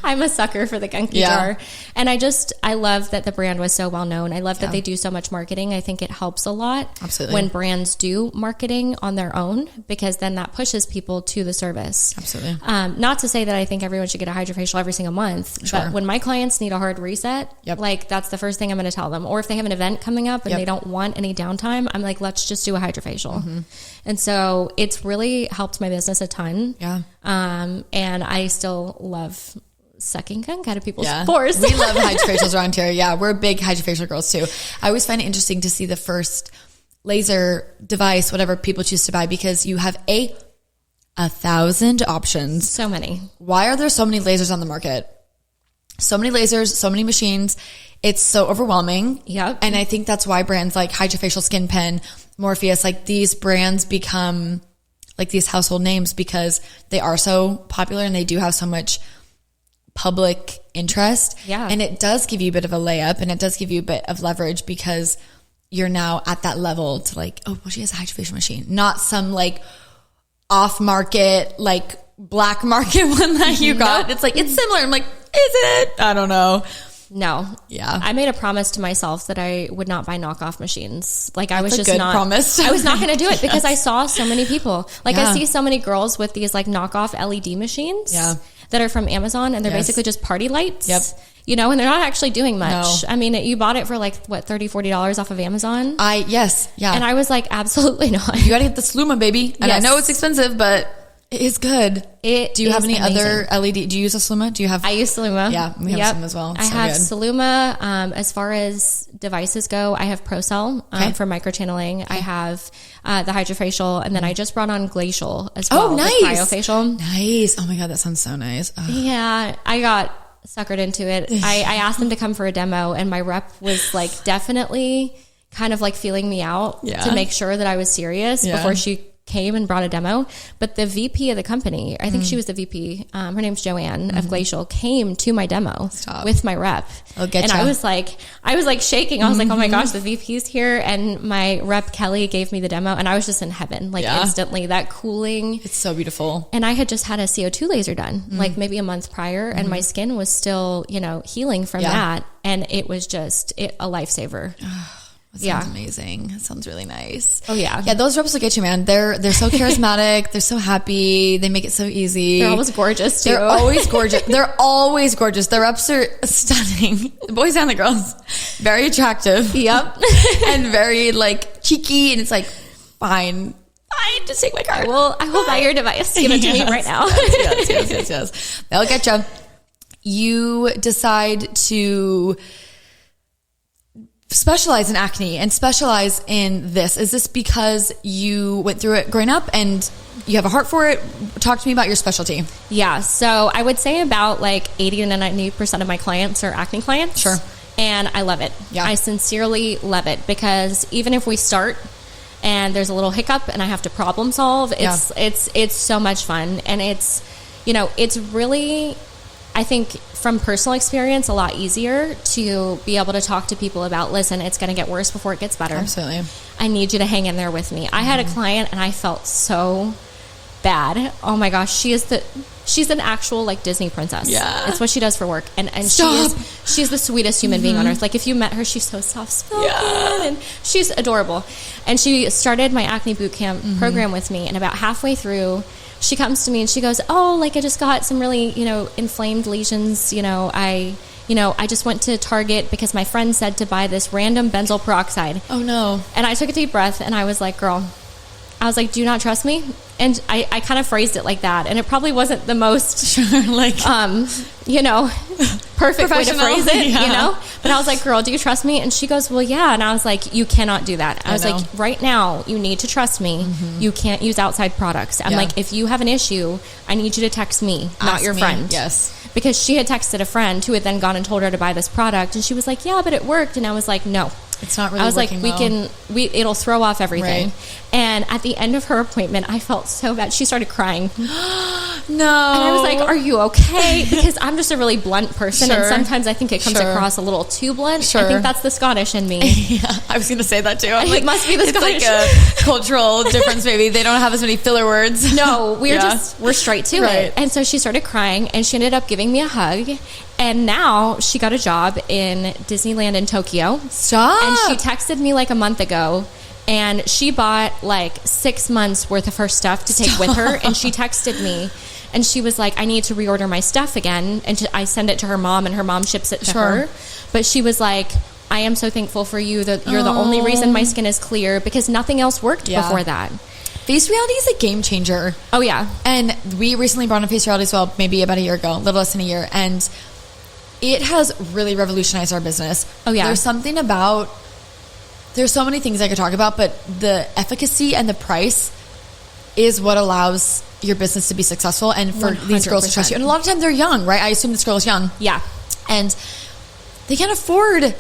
I'm a sucker for the gunky jar. And I love that the brand was so well known. I love that they do so much marketing. I think it helps a lot when brands do marketing on their own, because then that pushes people to the service. Absolutely. Not to say that I think everyone should get a Hydrafacial every single month, but when my clients need a hard reset, like, that's the first thing I'm going to tell them. Or if they have an event coming up and they don't want any downtime, I'm like, let's just do a Hydrafacial. And so it's really helped my business a ton. And I still love sucking gunk out of people's pores. We love Hydrafacials around here. Yeah, we're big Hydrafacial girls too. I always find it interesting to see the first laser device, whatever people choose to buy, because you have 1,000 options. So many. Why are there so many lasers on the market? So many lasers, so many machines. It's so overwhelming. And I think that's why brands like Hydrafacial, Skin Pen, Morpheus, like, these brands become like these household names, because they are so popular and they do have so much public interest. And it does give you a bit of a layup, and it does give you a bit of leverage, because you're now at that level to like, oh, well, she has a Hydrafacial machine, not some like off market, like black market one that you got. It's like, it's similar. I'm like, is it? I don't know. No. I made a promise to myself that I would not buy knockoff machines. Like, I was just not, promise. I was not going to do it, because I saw so many people. Like, I see so many girls with these like knockoff LED machines that are from Amazon, and they're basically just party lights. You know, and they're not actually doing much. I mean, you bought it for like, what, $30, $40 off of Amazon? And I was like, absolutely not. You got to get the Sluma, baby. And I know it's expensive, but It is good. Do you have any other LED? Do you use a Saluma? I use Saluma. Yeah, we have some as well. I have Saluma. As far as devices go, I have ProCell for microchanneling. I have the hydrafacial, and then I just brought on glacial as well. Oh, nice. The cryofacial. Nice. Oh my God, that sounds so nice. Oh. Yeah, I got suckered into it. I asked them to come for a demo, and my rep was like definitely kind of like feeling me out to make sure that I was serious before she came and brought a demo. But the VP of the company, I think she was the VP, her name's Joanne of Glacial, came to my demo with my rep. And I was like shaking. I was like, oh my gosh, the VP's here. And my rep Kelly gave me the demo, and I was just in heaven, like instantly. That cooling, it's so beautiful. And I had just had a CO2 laser done like maybe a month prior, and my skin was still, healing from that, and it was just a lifesaver. That sounds amazing. That sounds really nice. Oh yeah. Yeah, those reps will get you, man. They're so charismatic. They're so happy. They make it so easy. They're always gorgeous too. They're always gorgeous. They're always gorgeous. Their reps are stunning. The boys and the girls. Very attractive. Yep. And very like cheeky, and it's like, fine, just take my card. I will buy your device. Give it to me right now. Yes. They'll get you. You decide to specialize in acne and specialize in this. Is this because you went through it growing up and you have a heart for it? Talk to me about your specialty. Yeah. So I would say about like 80 to 90% of my clients are acne clients. Sure. And I love it. Yeah. I sincerely love it, because even if we start and there's a little hiccup and I have to problem solve, it's so much fun. And it's really, I think from personal experience, a lot easier to be able to talk to people about, listen, it's going to get worse before it gets better. Absolutely. I need you to hang in there with me. I had a client and I felt so bad. Oh my gosh. She's an actual like Disney princess. Yeah. It's what she does for work. And she's the sweetest human being on earth. Like if you met her, she's so soft spoken and she's adorable. And she started my acne boot camp program with me. And about halfway through, she comes to me and she goes, oh, like I just got some really, inflamed lesions. I just went to Target because my friend said to buy this random benzoyl peroxide. Oh no. And I took a deep breath and I was like, girl, do you not trust me? And I kind of phrased it like that. And it probably wasn't the most, perfect way to phrase it, But I was like, girl, do you trust me? And she goes, well, yeah. And I was like, you cannot do that. I was like, right now, you need to trust me. You can't use outside products. I'm like, if you have an issue, I need you to text me, not your friend. Yes. Because she had texted a friend who had then gone and told her to buy this product. And she was like, yeah, but it worked. And I was like, no. It's not really. I was like, well. It'll throw off everything. Right. And at the end of her appointment, I felt so bad. She started crying. No. And I was like, are you okay? Because I'm just a really blunt person. And sometimes I think it comes across a little too blunt. I think that's the Scottish in me. Yeah, I was going to say that too. I'm like, it must be the Scottish. It's like a cultural difference maybe. They don't have as many filler words. No, we're straight to it. And so she started crying and she ended up giving me a hug. And now she got a job in Disneyland in Tokyo. Stop. And she texted me like a month ago, and she bought like 6 months worth of her stuff to take with her. And she texted me and she was like, I need to reorder my stuff again. And I send it to her mom and her mom ships it to her. But she was like, I am so thankful for you that you're the only reason my skin is clear, because nothing else worked before that. Face reality is a game changer. Oh yeah. And we recently brought on face reality as well, maybe about a year ago, a little less than a year. And it has really revolutionized our business. Oh yeah. There's so many things I could talk about, but the efficacy and the price is what allows your business to be successful and for 100%. These girls to trust you. And a lot of times they're young, right? I assume this girl is young. Yeah. And they can't afford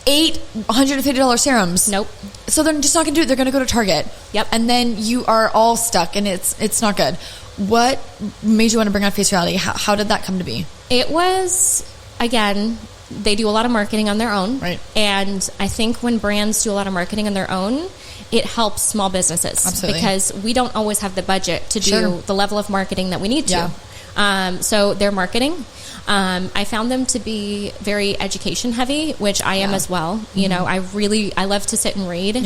$150 serums. Nope. So they're just not going to do it. They're going to go to Target. Yep. And then you are all stuck and it's not good. What made you want to bring on face reality? How did that come to be? It was, again, they do a lot of marketing on their own. Right. And I think when brands do a lot of marketing on their own, it helps small businesses. Absolutely. Because we don't always have the budget to do the level of marketing that we need to. Yeah. So their marketing, I found them to be very education heavy, which I am as well. Mm-hmm. I love to sit and read,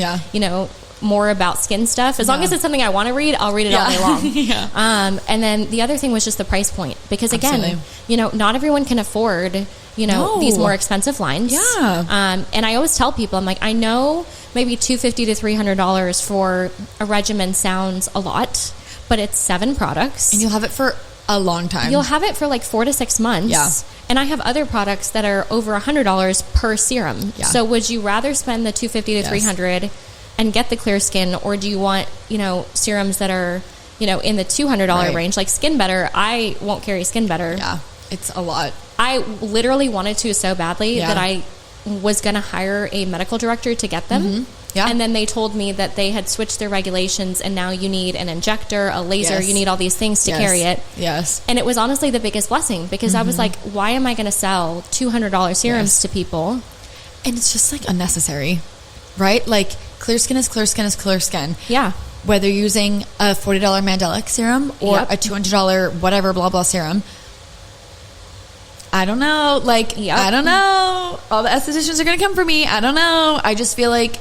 more about skin stuff. As long as it's something I want to read, I'll read it all day long. And then the other thing was just the price point, because again, not everyone can afford, these more expensive lines. Yeah. And I always tell people, I'm like, I know maybe $250 to $300 for a regimen sounds a lot, but it's 7 products. And you'll have it for a long time. You'll have it for like 4 to 6 months. Yeah. And I have other products that are over $100 per serum. Yeah. So would you rather spend the $250 to $300 and get the clear skin, or do you want, serums that are, in the $200 range, like Skin Better? I won't carry Skin Better. Yeah. It's a lot. I literally wanted to so badly that I was going to hire a medical director to get them. Mm-hmm. Yeah. And then they told me that they had switched their regulations, and now you need an injector, a laser, you need all these things to carry it. Yes. And it was honestly the biggest blessing, because I was like, why am I going to sell $200 serums to people? And it's just like unnecessary, right? Like clear skin is clear skin is clear skin. Yeah. Whether you're using a $40 Mandelic serum or a $200 whatever blah blah serum. I don't know. I don't know. All the estheticians are going to come for me. I don't know. I just feel like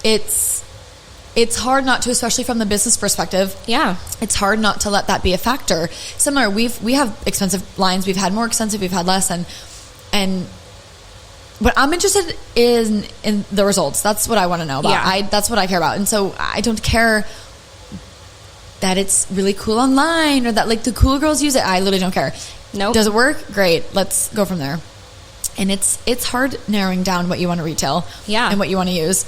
it's hard not to, especially from the business perspective. Yeah. It's hard not to let that be a factor. Similar, we have expensive lines. We've had more expensive. We've had less. And what I'm interested in the results. That's what I want to know about. Yeah. That's what I care about. And so I don't care that it's really cool online or that like the cool girls use it. I literally don't care. Nope. Does it work? Great. Let's go from there. And it's hard narrowing down what you want to retail. Yeah. And what you want to use.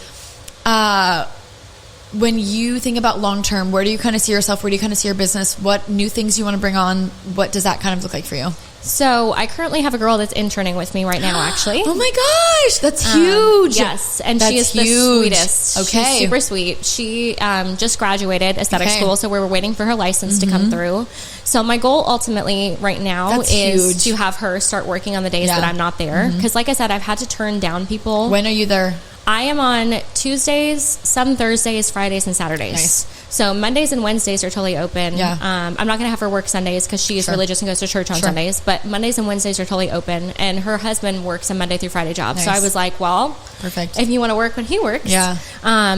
When you think about long-term, where do you kind of see yourself? Where do you kind of see your business? What new things you want to bring on? What does that kind of look like for you? So I currently have a girl that's interning with me right now, actually. Oh my gosh, that's huge. Yes, and she is the sweetest. Okay. She's super sweet. She just graduated aesthetic school, so we're waiting for her license to come through. So my goal ultimately right now is to have her start working on the days that I'm not there. Because like I said, I've had to turn down people. When are you there? I am on Tuesdays, some Thursdays, Fridays, and Saturdays. Nice. So Mondays and Wednesdays are totally open. Yeah. I'm not going to have her work Sundays because she is religious and goes to church on Sundays. But Mondays and Wednesdays are totally open. And her husband works a Monday through Friday job. Nice. So I was like, well, perfect. If you want to work when he works. Yeah.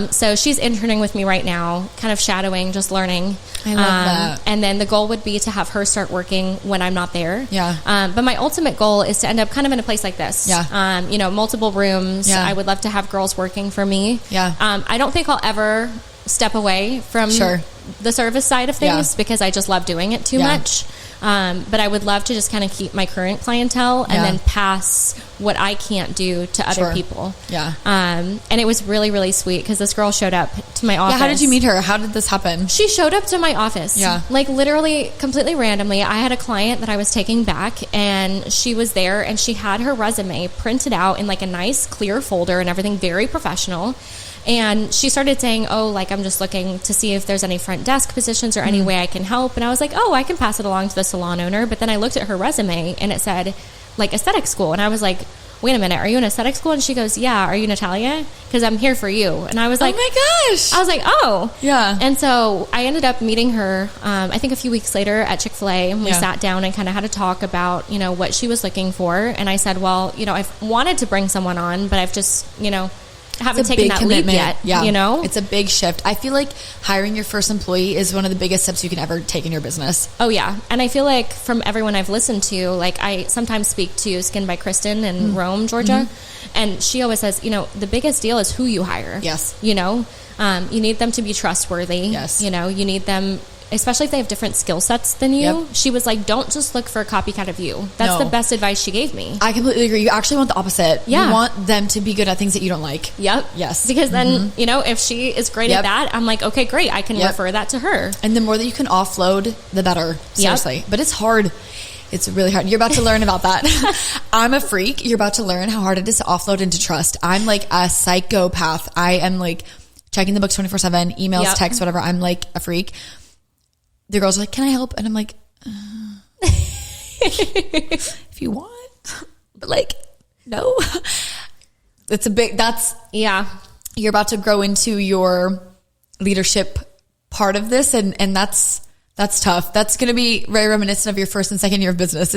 So she's interning with me right now, kind of shadowing, just learning. I love that. And then the goal would be to have her start working when I'm not there. Yeah. But my ultimate goal is to end up kind of in a place like this. Yeah. Multiple rooms. Yeah. I would love to have girls working for me. Yeah. I don't think I'll ever step away from the service side of things because I just love doing it too much. But I would love to just kind of keep my current clientele and then pass what I can't do to other people. Yeah. And it was really, really sweet because this girl showed up to my office. Yeah, how did you meet her? How did this happen? She showed up to my office. Yeah. Like literally completely randomly. I had a client that I was taking back and she was there and she had her resume printed out in like a nice clear folder and everything, very professional. And she started saying, I'm just looking to see if there's any front desk positions or any way I can help. And I was like, I can pass it along to the salon owner. But then I looked at her resume and it said, like, aesthetic school. And I was like, wait a minute, are you in aesthetic school? And she goes, yeah, are you Natalia? Because I'm here for you. And I was like, oh my gosh. I was like, oh. Yeah. And so I ended up meeting her, I think a few weeks later at Chick-fil-A. And we sat down and kind of had a talk about, what she was looking for. And I said, well, I've wanted to bring someone on, but I've just, haven't taken that leap yet. Yeah. It's a big shift. I feel like hiring your first employee is one of the biggest steps you can ever take in your business. Oh yeah. And I feel like from everyone I've listened to, like I sometimes speak to Skin by Kristen in Rome, Georgia. And she always says, the biggest deal is who you hire. Yes. You need them to be trustworthy. Yes. You need them, especially if they have different skill sets than you. Yep. She was like, don't just look for a copycat of you. That's the best advice she gave me. I completely agree. You actually want the opposite. Yeah. You want them to be good at things that you don't like. Yep. Yes. Because then, if she is great at that, I'm like, okay, great. I can refer that to her. And the more that you can offload, the better. Seriously. Yep. But it's hard. It's really hard. You're about to learn about that. I'm a freak. You're about to learn how hard it is to offload and to trust. I'm like a psychopath. I am like checking the books 24/7, emails, texts, whatever. I'm like a freak. The girls are like, can I help? And I'm like, if you want, but like, no. It's a big, you're about to grow into your leadership part of this. And that's tough. That's going to be very reminiscent of your first and second year of business.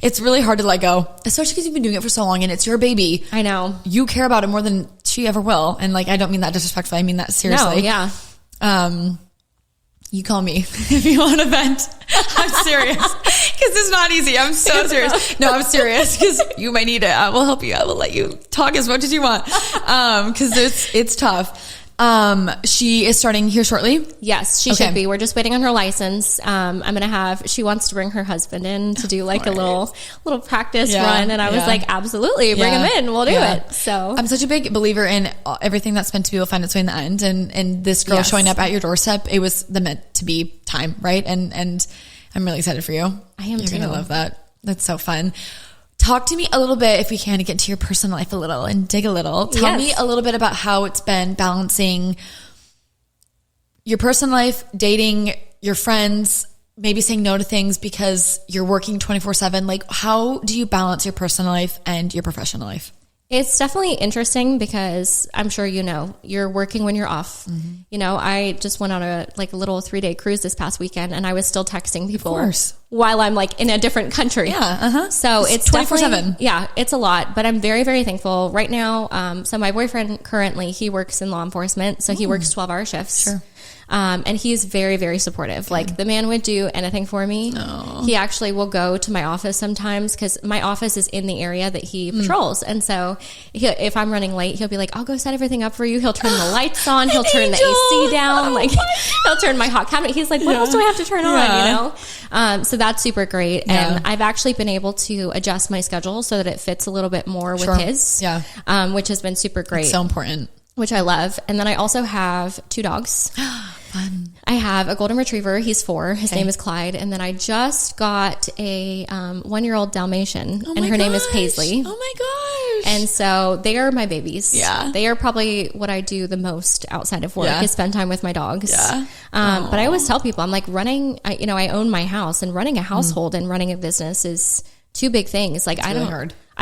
It's really hard to let go, especially because you've been doing it for so long and it's your baby. I know. You care about it more than she ever will. And like, I don't mean that disrespectfully. I mean that seriously. No, yeah. You call me if you want to vent. I'm serious because it's not easy. I'm so serious. No, I'm serious because you might need it. I will help you. I will let you talk as much as you want because it's tough. She is starting here shortly. Yes, she should be. We're just waiting on her license. She wants to bring her husband in to do like a little practice run. And I was like, absolutely, bring him in. We'll do it. So I'm such a big believer in everything that's meant to be will find its way in the end. And this girl showing up at your doorstep, it was the meant to be time. Right. And I'm really excited for you. I am too. You're going to love that. That's so fun. Talk to me a little bit, if we can, to get into your personal life a little and dig a little. Tell me a little bit about how it's been balancing your personal life, dating, your friends, maybe saying no to things because you're working 24/7. Like, how do you balance your personal life and your professional life? It's definitely interesting because I'm sure you're working when you're off. Mm-hmm. You know, I just went on a little 3-day cruise this past weekend, and I was still texting people while I'm like in a different country. Yeah. So it's 24/7. Yeah, it's a lot, but I'm very, very thankful right now. So my boyfriend currently, he works in law enforcement. So he works 12-hour shifts. Sure. And he's very, very supportive. Like, the man would do anything for me. Oh. He actually will go to my office sometimes because my office is in the area that he patrols. And so if I'm running late, he'll be like, I'll go set everything up for you. He'll turn the lights on. He'll turn the AC down. He'll turn my hot cabinet. He's like, what else do I have to turn on? So that's super great. And I've actually been able to adjust my schedule so that it fits a little bit more with his, which has been super great. It's so important. Which I love. And then I also have 2 dogs. Fun. I have a golden retriever. He's 4. His name is Clyde. And then I just got a 1-year-old Dalmatian, and her name is Paisley. Oh my gosh. And so they are my babies. Yeah. They are probably what I do the most outside of work is spend time with my dogs. Yeah. But I always tell people, I'm like, I own my house, and running a household and running a business is 2 big things. Like, I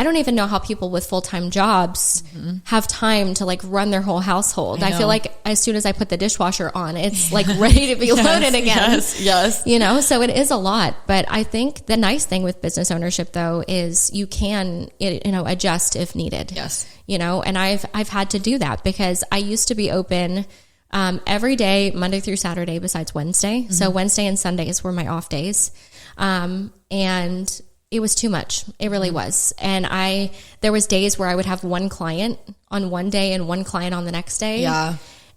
don't even know how people with full-time jobs have time to run their whole household. I feel like as soon as I put the dishwasher on, it's ready to be loaded again. Yes. So it is a lot. But I think the nice thing with business ownership, though, is you can, adjust if needed. Yes. And I've had to do that because I used to be open every day, Monday through Saturday, besides Wednesday. So Wednesday and Sundays were my off days. And it was too much. It really was. And there was days where I would have 1 client on one day and 1 client on the next day. Yeah.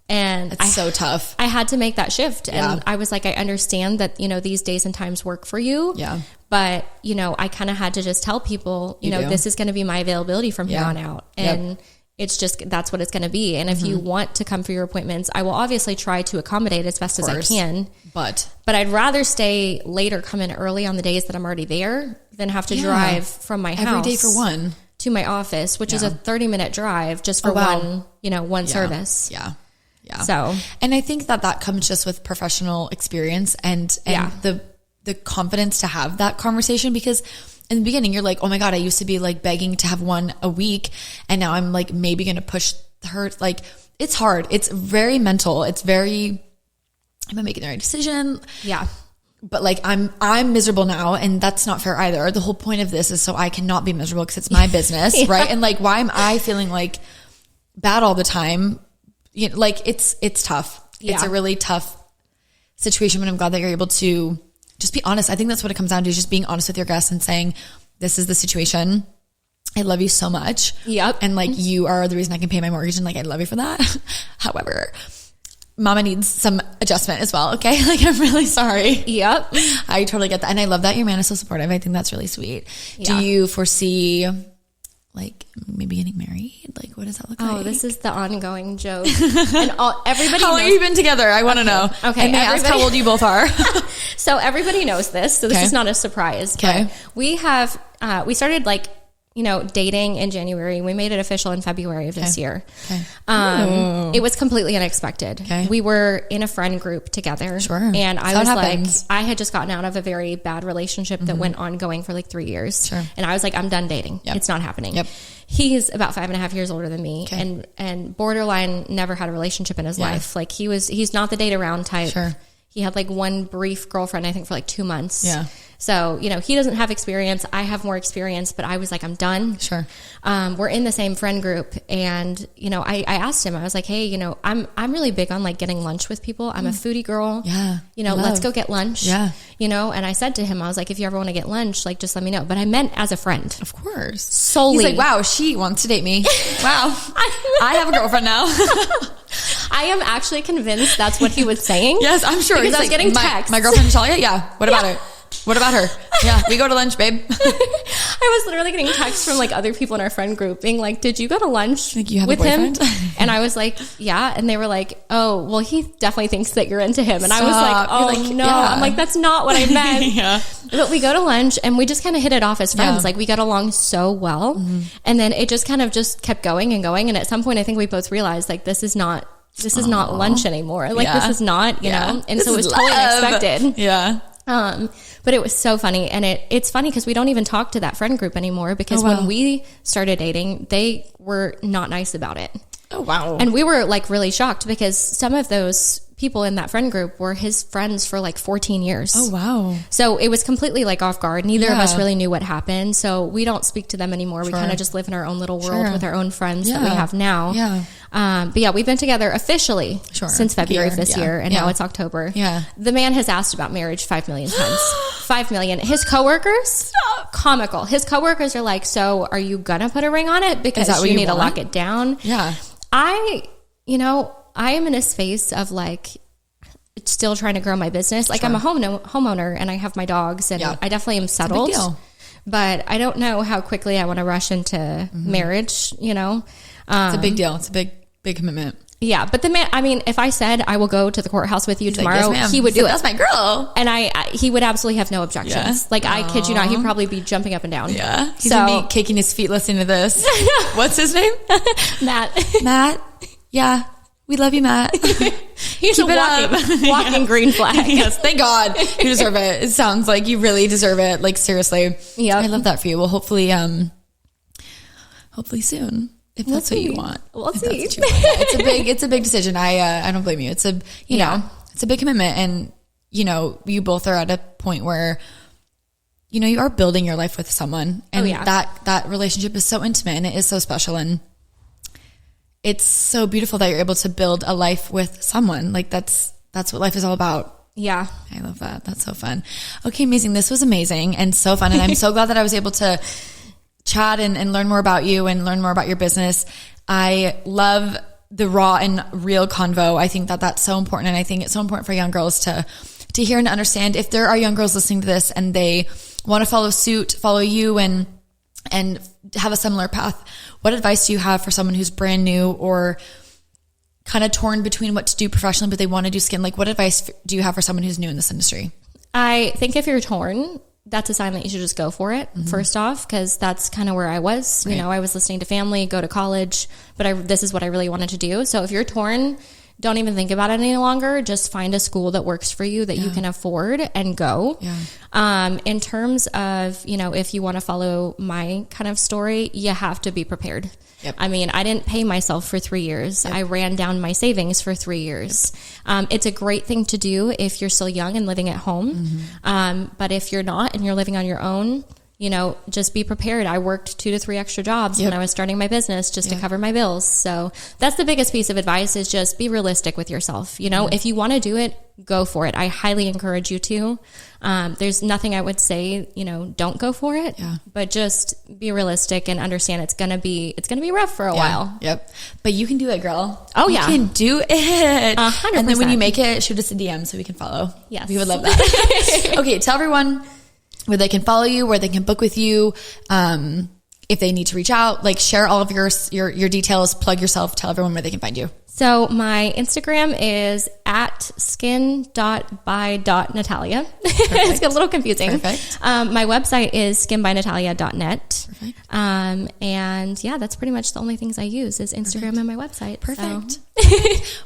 And it's so tough. I had to make that shift. And I was like, I understand that, these days and times work for you. Yeah. But, I kind of had to just tell people, this is going to be my availability from here on out. And it's just, that's what it's going to be. And if you want to come for your appointments, I will obviously try to accommodate as best as I can. But I'd rather stay late or come in early on the days that I'm already there than have to drive from my house every day for one to my office, which is a 30-minute drive just for one service. Yeah. Yeah. So, and I think that comes just with professional experience and the confidence to have that conversation, because in the beginning you're like, oh my God, I used to be begging to have 1 a week. And now I'm maybe going to push her. It's hard. It's very mental. It's very, am I making the right decision? Yeah. But I'm miserable now, and that's not fair either. The whole point of this is so I cannot be miserable because it's my business. Right. And why am I feeling bad all the time? It's tough. Yeah. It's a really tough situation, but I'm glad that you're able to just be honest. I think that's what it comes down to, is just being honest with your guests and saying, this is the situation. I love you so much. Yep. And you are the reason I can pay my mortgage, and I love you for that. However, Mama needs some adjustment as well. Okay. I'm really sorry. Yep. I totally get that. And I love that your man is so supportive. I think that's really sweet. Yeah. Do you foresee maybe getting married? What does that look like? Oh, this is the ongoing joke. And everybody How long have you been together? I want to know. Okay. And may I ask how old you both are? So everybody knows this. So this is not a surprise. Okay. But we started dating in January. We made it official in February of this year. Okay. It was completely unexpected. Okay. We were in a friend group together. Sure. And I was I had just gotten out of a very bad relationship that went ongoing for 3 years. Sure. And I was like, I'm done dating. Yep. It's not happening. Yep. He's about 5.5 years older than me, and borderline never had a relationship in his life. He's not the date around type. Sure. He had 1 brief girlfriend, I think, for 2 months. Yeah. So, he doesn't have experience. I have more experience, but I was like, I'm done. Sure. We're in the same friend group. And, I asked him, I was like, hey, I'm really big on getting lunch with people. I'm a foodie girl. Yeah. Let's go get lunch. Yeah. And I said to him, I was like, if you ever want to get lunch, just let me know. But I meant as a friend. Of course. Solely. He's like, wow, she wants to date me. Wow. I have a girlfriend now. I am actually convinced that's what he was saying. Yes, I'm sure. Because I was getting texts. My girlfriend Natalia? Yeah. What about her? What about her? Yeah, we go to lunch, babe. I was literally getting texts from like other people in our friend group being like, did you go to lunch with him? And I was like, yeah. And they were like, oh, well, he definitely thinks that you're into him. And I was like, oh no. Yeah. I'm like, that's not what I meant. Yeah. But we go to lunch and we just kind of hit it off as friends. Like we got along so well. Mm-hmm. And then it just kind of just kept going and going. And at some point I think we both realized like, this is not lunch anymore. Like this is not, you know, and so it was totally unexpected. Yeah. But it was so funny. And it's funny because we don't even talk to that friend group anymore because when we started dating, they were not nice about it. Oh, wow. And we were like really shocked because some of those people in that friend group were his friends for like 14 years. Oh, wow. So it was completely like off guard. Neither of us really knew what happened. So we don't speak to them anymore. We kind of just live in our own little world with our own friends that we have now. Yeah. But yeah, we've been together officially since February of this year. And now it's October. Yeah. The man has asked about marriage 5 million times. 5 million. His coworkers, comical. His coworkers are like, so are you going to put a ring on it? Because you need to lock it down. Yeah. I am in a space of like still trying to grow my business. Like I'm a homeowner and I have my dogs and I definitely am settled, but I don't know how quickly I want to rush into marriage, you know? It's a big deal. It's a big commitment. Yeah. But the man, I mean, if I said I will go to the courthouse with you tomorrow, like, yes, he would do it. That's my girl. And he would absolutely have no objections. Yeah. Like I kid you not, he'd probably be jumping up and down. Yeah. He's gonna be kicking his feet listening to this. What's his name? Matt. Yeah. We love you, Matt. He's a walking green flag. Yes, thank God. You deserve it. It sounds like you really deserve it. Like seriously. Yeah. I love that for you. Well, hopefully soon. If that's what you want. We'll see. It's a big decision. I don't blame you. It's it's a big commitment. And, you know, you both are at a point where, you know, you are building your life with someone and that relationship is so intimate and it is so special. And it's so beautiful that you're able to build a life with someone. Like that's what life is all about. Yeah. I love that. That's so fun. Okay. Amazing. This was amazing and so fun. And I'm so glad that I was able to chat and learn more about you and learn more about your business. I love the raw and real convo. I think that that's so important. And I think it's so important for young girls to hear and understand. If there are young girls listening to this and they want to follow you and have a similar path, what advice do you have for someone who's brand new or kind of torn between what to do professionally, but they want to do skin? Like what advice do you have for someone who's new in this industry? I think if you're torn, that's a sign that you should just go for it, first off, because that's kind of where I was. Right. You know, I was listening to family, go to college, but this is what I really wanted to do. So if you're torn, don't even think about it any longer. Just find a school that works for you that you can afford and go. Yeah. In terms of, you know, if you want to follow my kind of story, you have to be prepared. Yep. I mean, I didn't pay myself for 3 years. Yep. I ran down my savings for 3 years. Yep. It's a great thing to do if you're still young and living at home. But if you're not and you're living on your own, you know, just be prepared. I worked 2 to 3 extra jobs when I was starting my business just to cover my bills. So that's the biggest piece of advice is just be realistic with yourself. You know, if you want to do it, go for it. I highly encourage you to. There's nothing I would say, you know, don't go for it, but just be realistic and understand it's going to be rough for a while. Yep. But you can do it, girl. Oh yeah. You can do it. 100%. And then when you make it, shoot us a DM so we can follow. Yes. We would love that. Okay. Tell everyone where they can follow you, where they can book with you. If they need to reach out, like share all of your details, plug yourself, tell everyone where they can find you. So my Instagram is @skin.by.natalia. It's a little confusing. Perfect. My website is skinbynatalia.net. Perfect. And yeah, that's pretty much the only things I use is Instagram and my website. Perfect. So.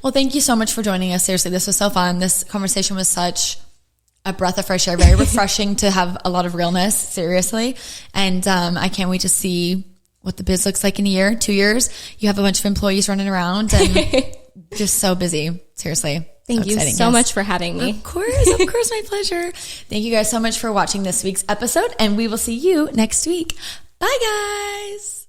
Well, thank you so much for joining us. Seriously, this was so fun. This conversation was such a breath of fresh air, very refreshing to have a lot of realness, seriously. And I can't wait to see what the biz looks like in a year, 2 years. You have a bunch of employees running around and just so busy. Seriously. Thank you so much for having me. Of course, my pleasure. Thank you guys so much for watching this week's episode, and we will see you next week. Bye, guys.